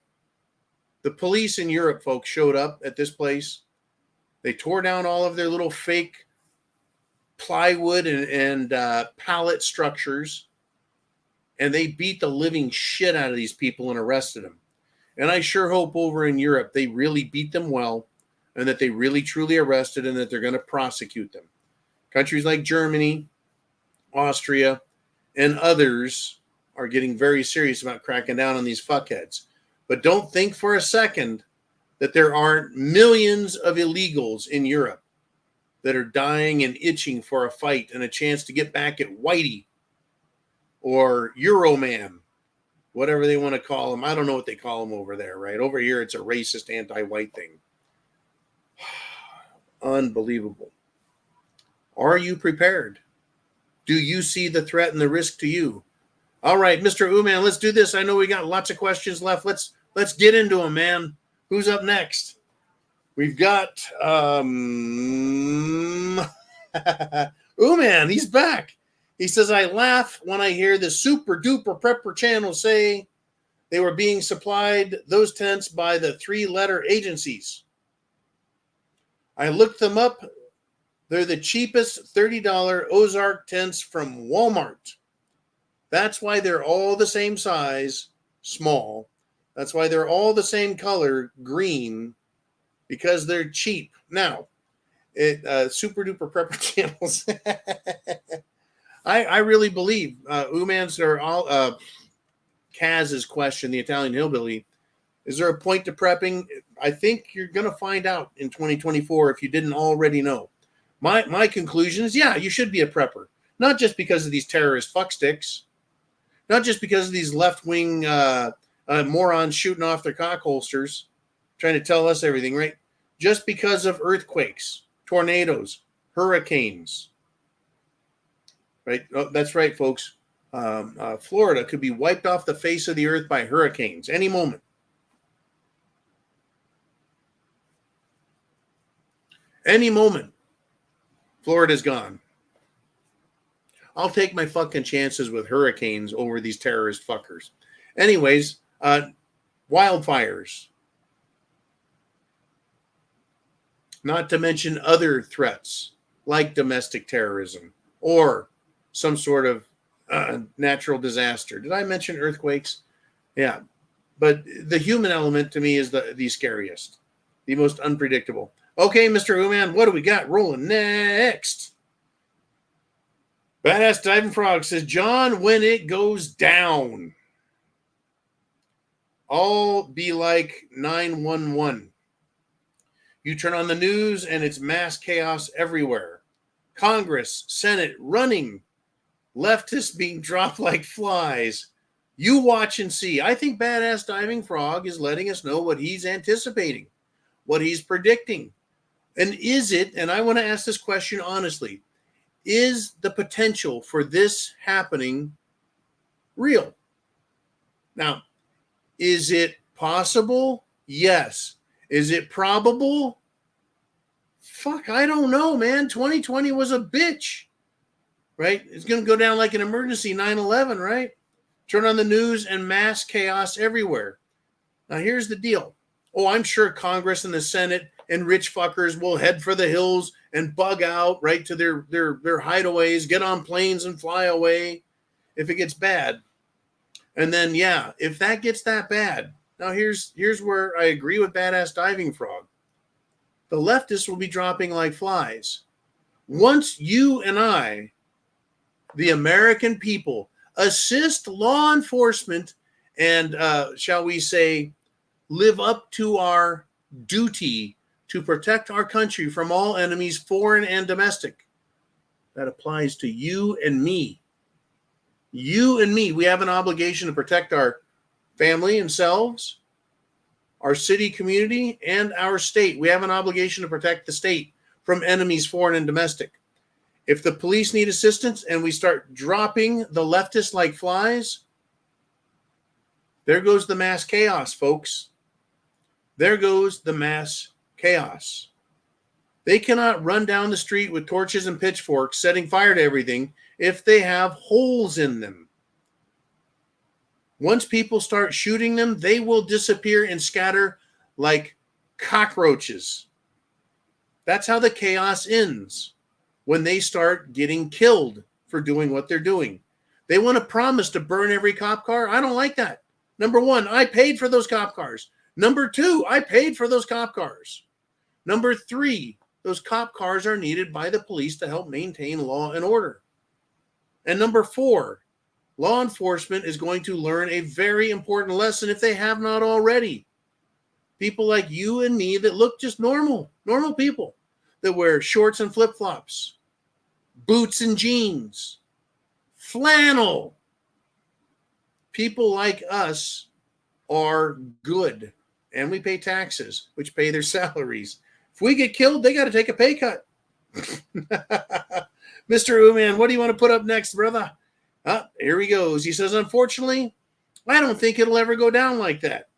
The police in Europe, folks, showed up at this place. They tore down all of their little fake plywood and pallet structures, and they beat the living shit out of these people and arrested them. And I sure hope over in Europe they really beat them well, and that they really truly arrested, and that they're going to prosecute them. Countries like Germany, Austria, and others are getting very serious about cracking down on these fuckheads. But don't think for a second that there aren't millions of illegals in Europe that are dying and itching for a fight and a chance to get back at Whitey or Euroman, whatever they want to call him. I don't know what they call him over there, right? Over here, it's a racist, anti-white thing. Unbelievable. Are you prepared? Do you see the threat and the risk to you? All right, Mr. Uman, let's do this. I know we got lots of questions left. Let's get into them, man. Who's up next? We've got Uman. He's back. He says, I laugh when I hear the super duper prepper channel say they were being supplied those tents by the 3-letter agencies. I looked them up. They're the cheapest $30 Ozark tents from Walmart. That's why they're all the same size, small. That's why they're all the same color, green, because they're cheap. Now, super duper prepper channels. I really believe Uman's or all Kaz's question, the Italian hillbilly, is there a point to prepping? I think you're going to find out in 2024 if you didn't already know. My conclusion is, yeah, you should be a prepper. Not just because of these terrorist fucksticks. Not just because of these left-wing morons shooting off their cock holsters, trying to tell us everything, right? Just because of earthquakes, tornadoes, hurricanes. Right? Oh, that's right, folks. Florida could be wiped off the face of the earth by hurricanes any moment. Any moment. Florida's gone. I'll take my fucking chances with hurricanes over these terrorist fuckers. Anyways, wildfires. Not to mention other threats like domestic terrorism or some sort of natural disaster. Did I mention earthquakes? Yeah. But the human element to me is the scariest, the most unpredictable. Okay, Mr. Uman, what do we got rolling next? Badass Diving Frog says, John, when it goes down, I'll be like 911. You turn on the news and it's mass chaos everywhere. Congress, Senate running, leftists being dropped like flies. You watch and see. I think Badass Diving Frog is letting us know what he's anticipating, what he's predicting. And is it, and I want to ask this question honestly, is the potential for this happening real? Now, is it possible? Yes. Is it probable? Fuck, I don't know, man. 2020 was a bitch, right? It's going to go down like an emergency 9/11, right? Turn on the news and mass chaos everywhere. Now, here's the deal. Oh, I'm sure Congress and the Senate and rich fuckers will head for the hills and bug out right to their hideaways, get on planes and fly away if it gets bad. And then, yeah, if that gets that bad, now here's where I agree with Badass Diving Frog. The leftists will be dropping like flies. Once you and I, the American people, assist law enforcement and, shall we say, live up to our duty to protect our country from all enemies, foreign and domestic. That applies to you and me. You and me. We have an obligation to protect our family and selves, our city, community, and our state. We have an obligation to protect the state from enemies, foreign and domestic. If the police need assistance and we start dropping the leftists like flies, there goes the mass chaos, folks. There goes the mass chaos. They cannot run down the street with torches and pitchforks, setting fire to everything if they have holes in them. Once people start shooting them, they will disappear and scatter like cockroaches. That's how the chaos ends, when they start getting killed for doing what they're doing. They want to promise to burn every cop car. I don't like that. Number one, I paid for those cop cars. Number two, I paid for those cop cars. Number three, those cop cars are needed by the police to help maintain law and order. And number four, law enforcement is going to learn a very important lesson if they have not already. People like you and me that look just normal people that wear shorts and flip-flops, boots and jeans, flannel. People like us are good, and we pay taxes, which pay their salaries. If we get killed, they got to take a pay cut. Mr. Uman, what do you want to put up next, brother? Here he goes. He says, unfortunately, I don't think it'll ever go down like that.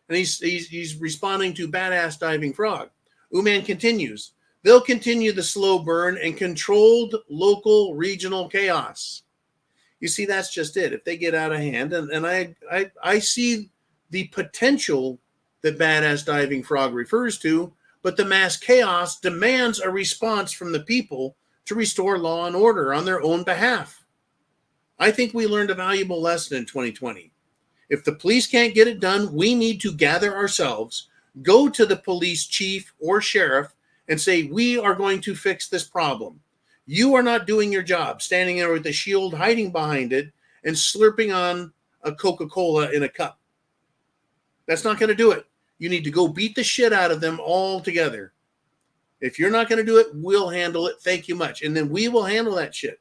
And he's responding to Badass Diving Frog. Uman continues, they'll continue the slow burn and controlled local regional chaos. You see, that's just it. If they get out of hand, and I see the potential that Badass Diving Frog refers to, but the mass chaos demands a response from the people to restore law and order on their own behalf. I think we learned a valuable lesson in 2020. If the police can't get it done, we need to gather ourselves, go to the police chief or sheriff, and say, we are going to fix this problem. You are not doing your job, standing there with a shield, hiding behind it, and slurping on a Coca-Cola in a cup. That's not going to do it. You need to go beat the shit out of them all together. If you're not going to do it, we'll handle it. Thank you much. And then we will handle that shit.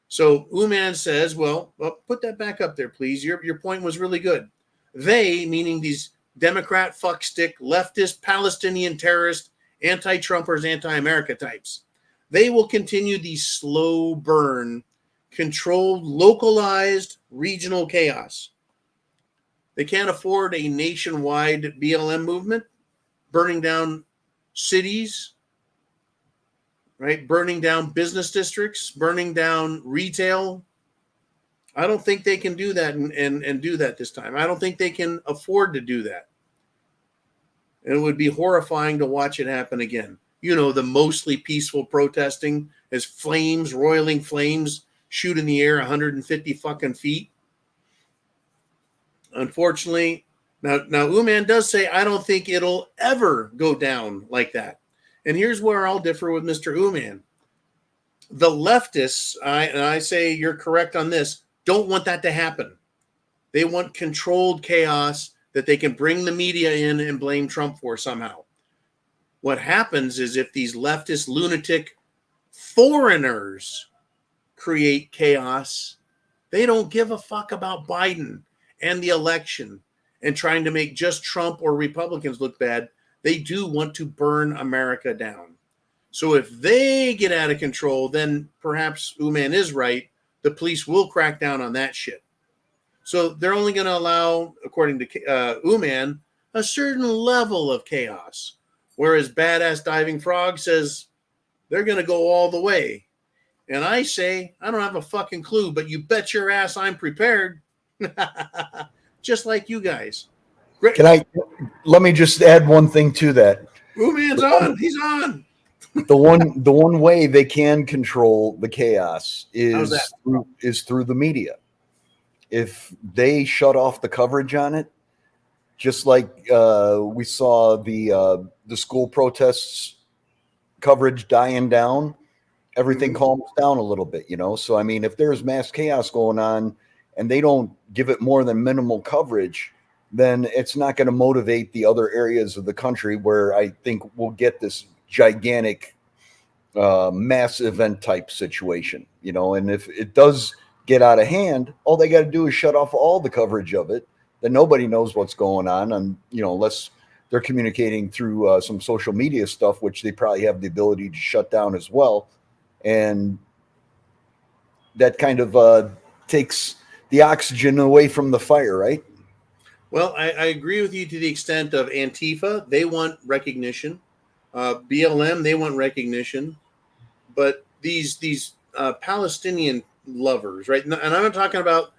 So Uman says, well, put that back up there, please. Your point was really good. They, meaning these Democrat fuckstick, leftist, Palestinian terrorist, anti-Trumpers, anti-America types, they will continue the slow burn, controlled, localized, regional chaos. They can't afford a nationwide BLM movement, burning down cities, right? Burning down business districts, burning down retail. I don't think they can do that and do that this time. I don't think they can afford to do that. And it would be horrifying to watch it happen again. You know, the mostly peaceful protesting as flames, roiling flames, shoot in the air 150 fucking feet. Unfortunately, now Uman does say, I don't think it'll ever go down like that. And here's where I'll differ with Mr. Uman. The leftists, and I say you're correct on this, don't want that to happen. They want controlled chaos that they can bring the media in and blame Trump for somehow. What happens is if these leftist lunatic foreigners create chaos, they don't give a fuck about Biden and the election and trying to make just Trump or Republicans look bad. They do want to burn America down. So if they get out of control, then perhaps Uman is right. The police will crack down on that shit. So they're only going to allow, according to Uman, a certain level of chaos. Whereas Badass Diving Frog says they're going to go all the way. And I say, I don't have a fucking clue, but you bet your ass I'm prepared. Just like you guys. Let me just add one thing to that. Uman's on. He's on. The one way they can control the chaos is through the media. If they shut off the coverage on it, just like we saw the school protests coverage dying down, everything calms down a little bit, So, I mean, if there's mass chaos going on and they don't give it more than minimal coverage, then it's not going to motivate the other areas of the country where I think we'll get this gigantic mass event type situation, and if it does get out of hand, all they got to do is shut off all the coverage of it. Then nobody knows what's going on, and unless they're communicating through some social media stuff, which they probably have the ability to shut down as well, and that kind of takes the oxygen away from the fire, right? Well, I agree with you to the extent of Antifa. They want recognition. BLM, they want recognition. But these Palestinian lovers, right? And I'm not talking about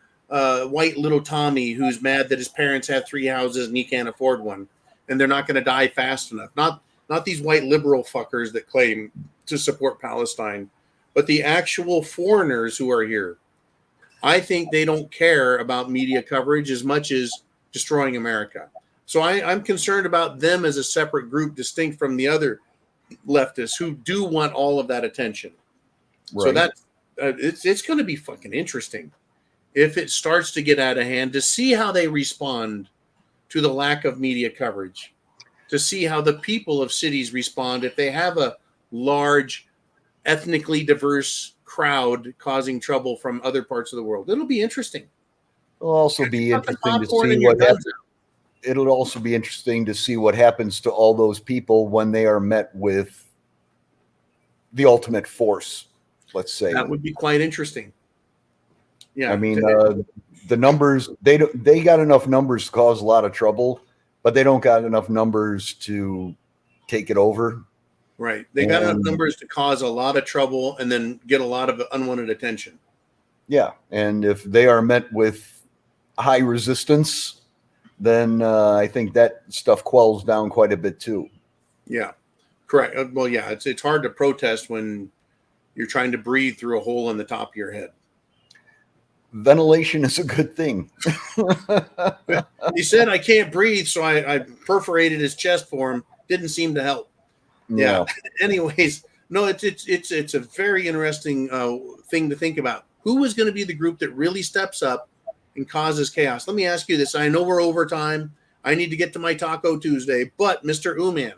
white little Tommy who's mad that his parents have 3 houses and he can't afford one, and they're not going to die fast enough. Not these white liberal fuckers that claim to support Palestine, but the actual foreigners who are here. I think they don't care about media coverage as much as destroying America. So I'm concerned about them as a separate group, distinct from the other leftists who do want all of that attention. Right. So that's it's going to be fucking interesting if it starts to get out of hand, to see how they respond to the lack of media coverage, to see how the people of cities respond if they have a large, ethnically diverse crowd causing trouble from other parts of the world. It'll be interesting. It'll also be interesting to see what happens. It'll also be interesting to see what happens to all those people when they are met with the ultimate force, let's say. That would be quite interesting. Yeah. I mean, the numbers, they got enough numbers to cause a lot of trouble, but they don't got enough numbers to take it over. Right. They got enough numbers to cause a lot of trouble and then get a lot of unwanted attention. Yeah. And if they are met with high resistance, then I think that stuff quells down quite a bit too. Yeah, correct. Well, yeah, it's hard to protest when you're trying to breathe through a hole in the top of your head. Ventilation is a good thing. He said, I can't breathe, so I perforated his chest for him. Didn't seem to help. Yeah. Anyways, no, it's a very interesting thing to think about. Who is going to be the group that really steps up and causes chaos? Let me ask you this. I know we're over time. I need to get to my Taco Tuesday, but Mr. Uman.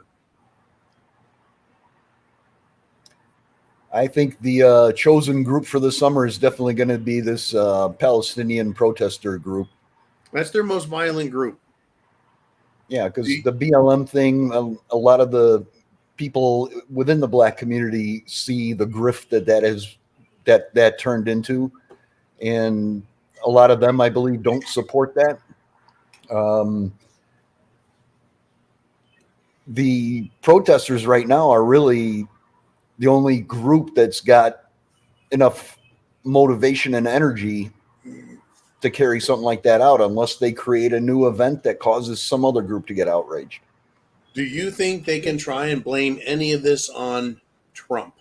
I think the chosen group for the summer is definitely going to be this Palestinian protester group. That's their most violent group. Yeah, because the BLM thing, a lot of the people within the black community see the grift that turned into, and a lot of them, I believe, don't support that. The protesters right now are really the only group that's got enough motivation and energy to carry something like that out, unless they create a new event that causes some other group to get outraged. Do you think they can try and blame any of this on Trump?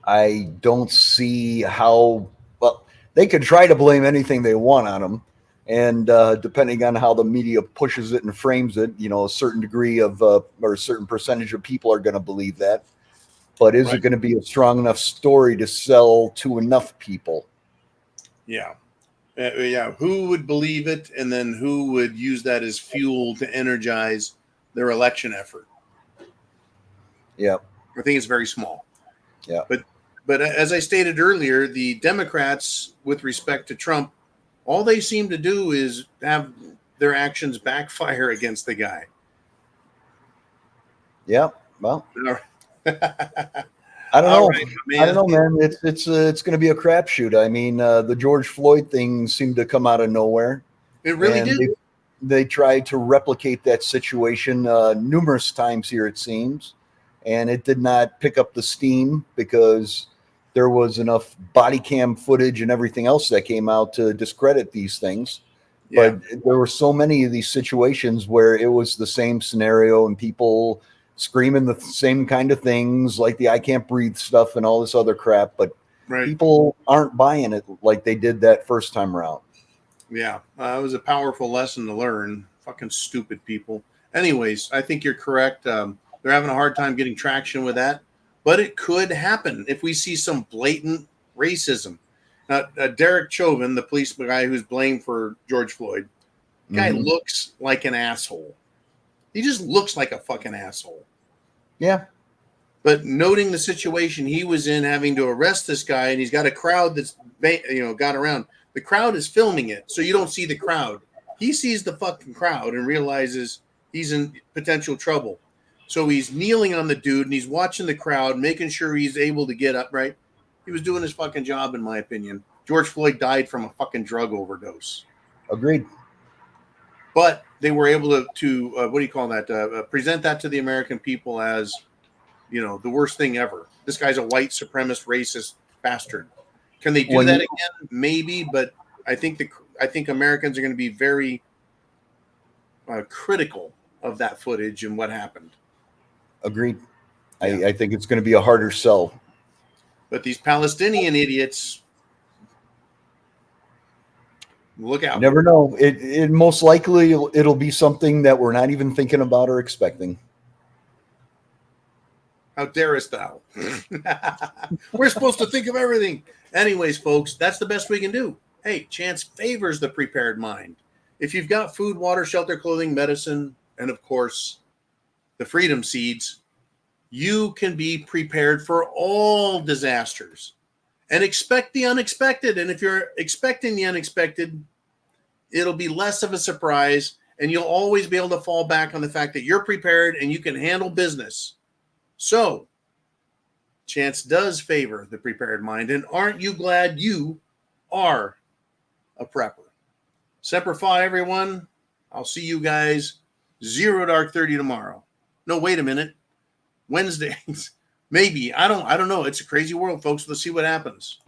I don't see how. Well, they could try to blame anything they want on him, and depending on how the media pushes it and frames it, a certain degree of or a certain percentage of people are going to believe that. But is it going to be a strong enough story to sell to enough people? Yeah. Who would believe it, and then who would use that as fuel to energize their election effort? Yeah. I think it's very small. Yeah. But as I stated earlier, the Democrats, with respect to Trump, all they seem to do is have their actions backfire against the guy. Yeah. Well, I don't know. Right, I don't know, man. It's going to be a crapshoot. I mean, the George Floyd thing seemed to come out of nowhere. It really did. They tried to replicate that situation numerous times here, it seems, and it did not pick up the steam because there was enough body cam footage and everything else that came out to discredit these things. Yeah. But there were so many of these situations where it was the same scenario and people screaming the same kind of things, like the I can't breathe stuff and all this other crap, but people aren't buying it like they did that first time around. Yeah, it was a powerful lesson to learn. Fucking stupid people. Anyways, I think you're correct. They're having a hard time getting traction with that. but it could happen if we see some blatant racism. Derek Chauvin, the police guy who's blamed for George Floyd, guy looks like an asshole. He just looks like a fucking asshole. Yeah. But noting the situation he was in, having to arrest this guy, and he's got a crowd that's, got around. The crowd is filming it, so you don't see the crowd. He sees the fucking crowd and realizes he's in potential trouble. So he's kneeling on the dude, and he's watching the crowd, making sure he's able to get upright. He was doing his fucking job, in my opinion. George Floyd died from a fucking drug overdose. Agreed. But they were able to present that to the American people as, the worst thing ever. This guy's a white supremacist, racist bastard. Can they do that again? Maybe, but I think Americans are going to be very critical of that footage and what happened. Agreed. Yeah. I think it's going to be a harder sell. But these Palestinian idiots, look out. Never know. It most likely it'll be something that we're not even thinking about or expecting. How darest thou? We're supposed to think of everything. Anyways, folks, that's the best we can do. Hey, chance favors the prepared mind. If you've got food, water, shelter, clothing, medicine, and of course, the freedom seeds, you can be prepared for all disasters and expect the unexpected. And if you're expecting the unexpected, it'll be less of a surprise, and you'll always be able to fall back on the fact that you're prepared and you can handle business. So, chance does favor the prepared mind. And aren't you glad you are a prepper? Semper Fi, everyone. I'll see you guys 0 Dark 30 tomorrow. No, wait a minute. Wednesdays. Maybe. I don't know. It's a crazy world, folks. Let's see what happens.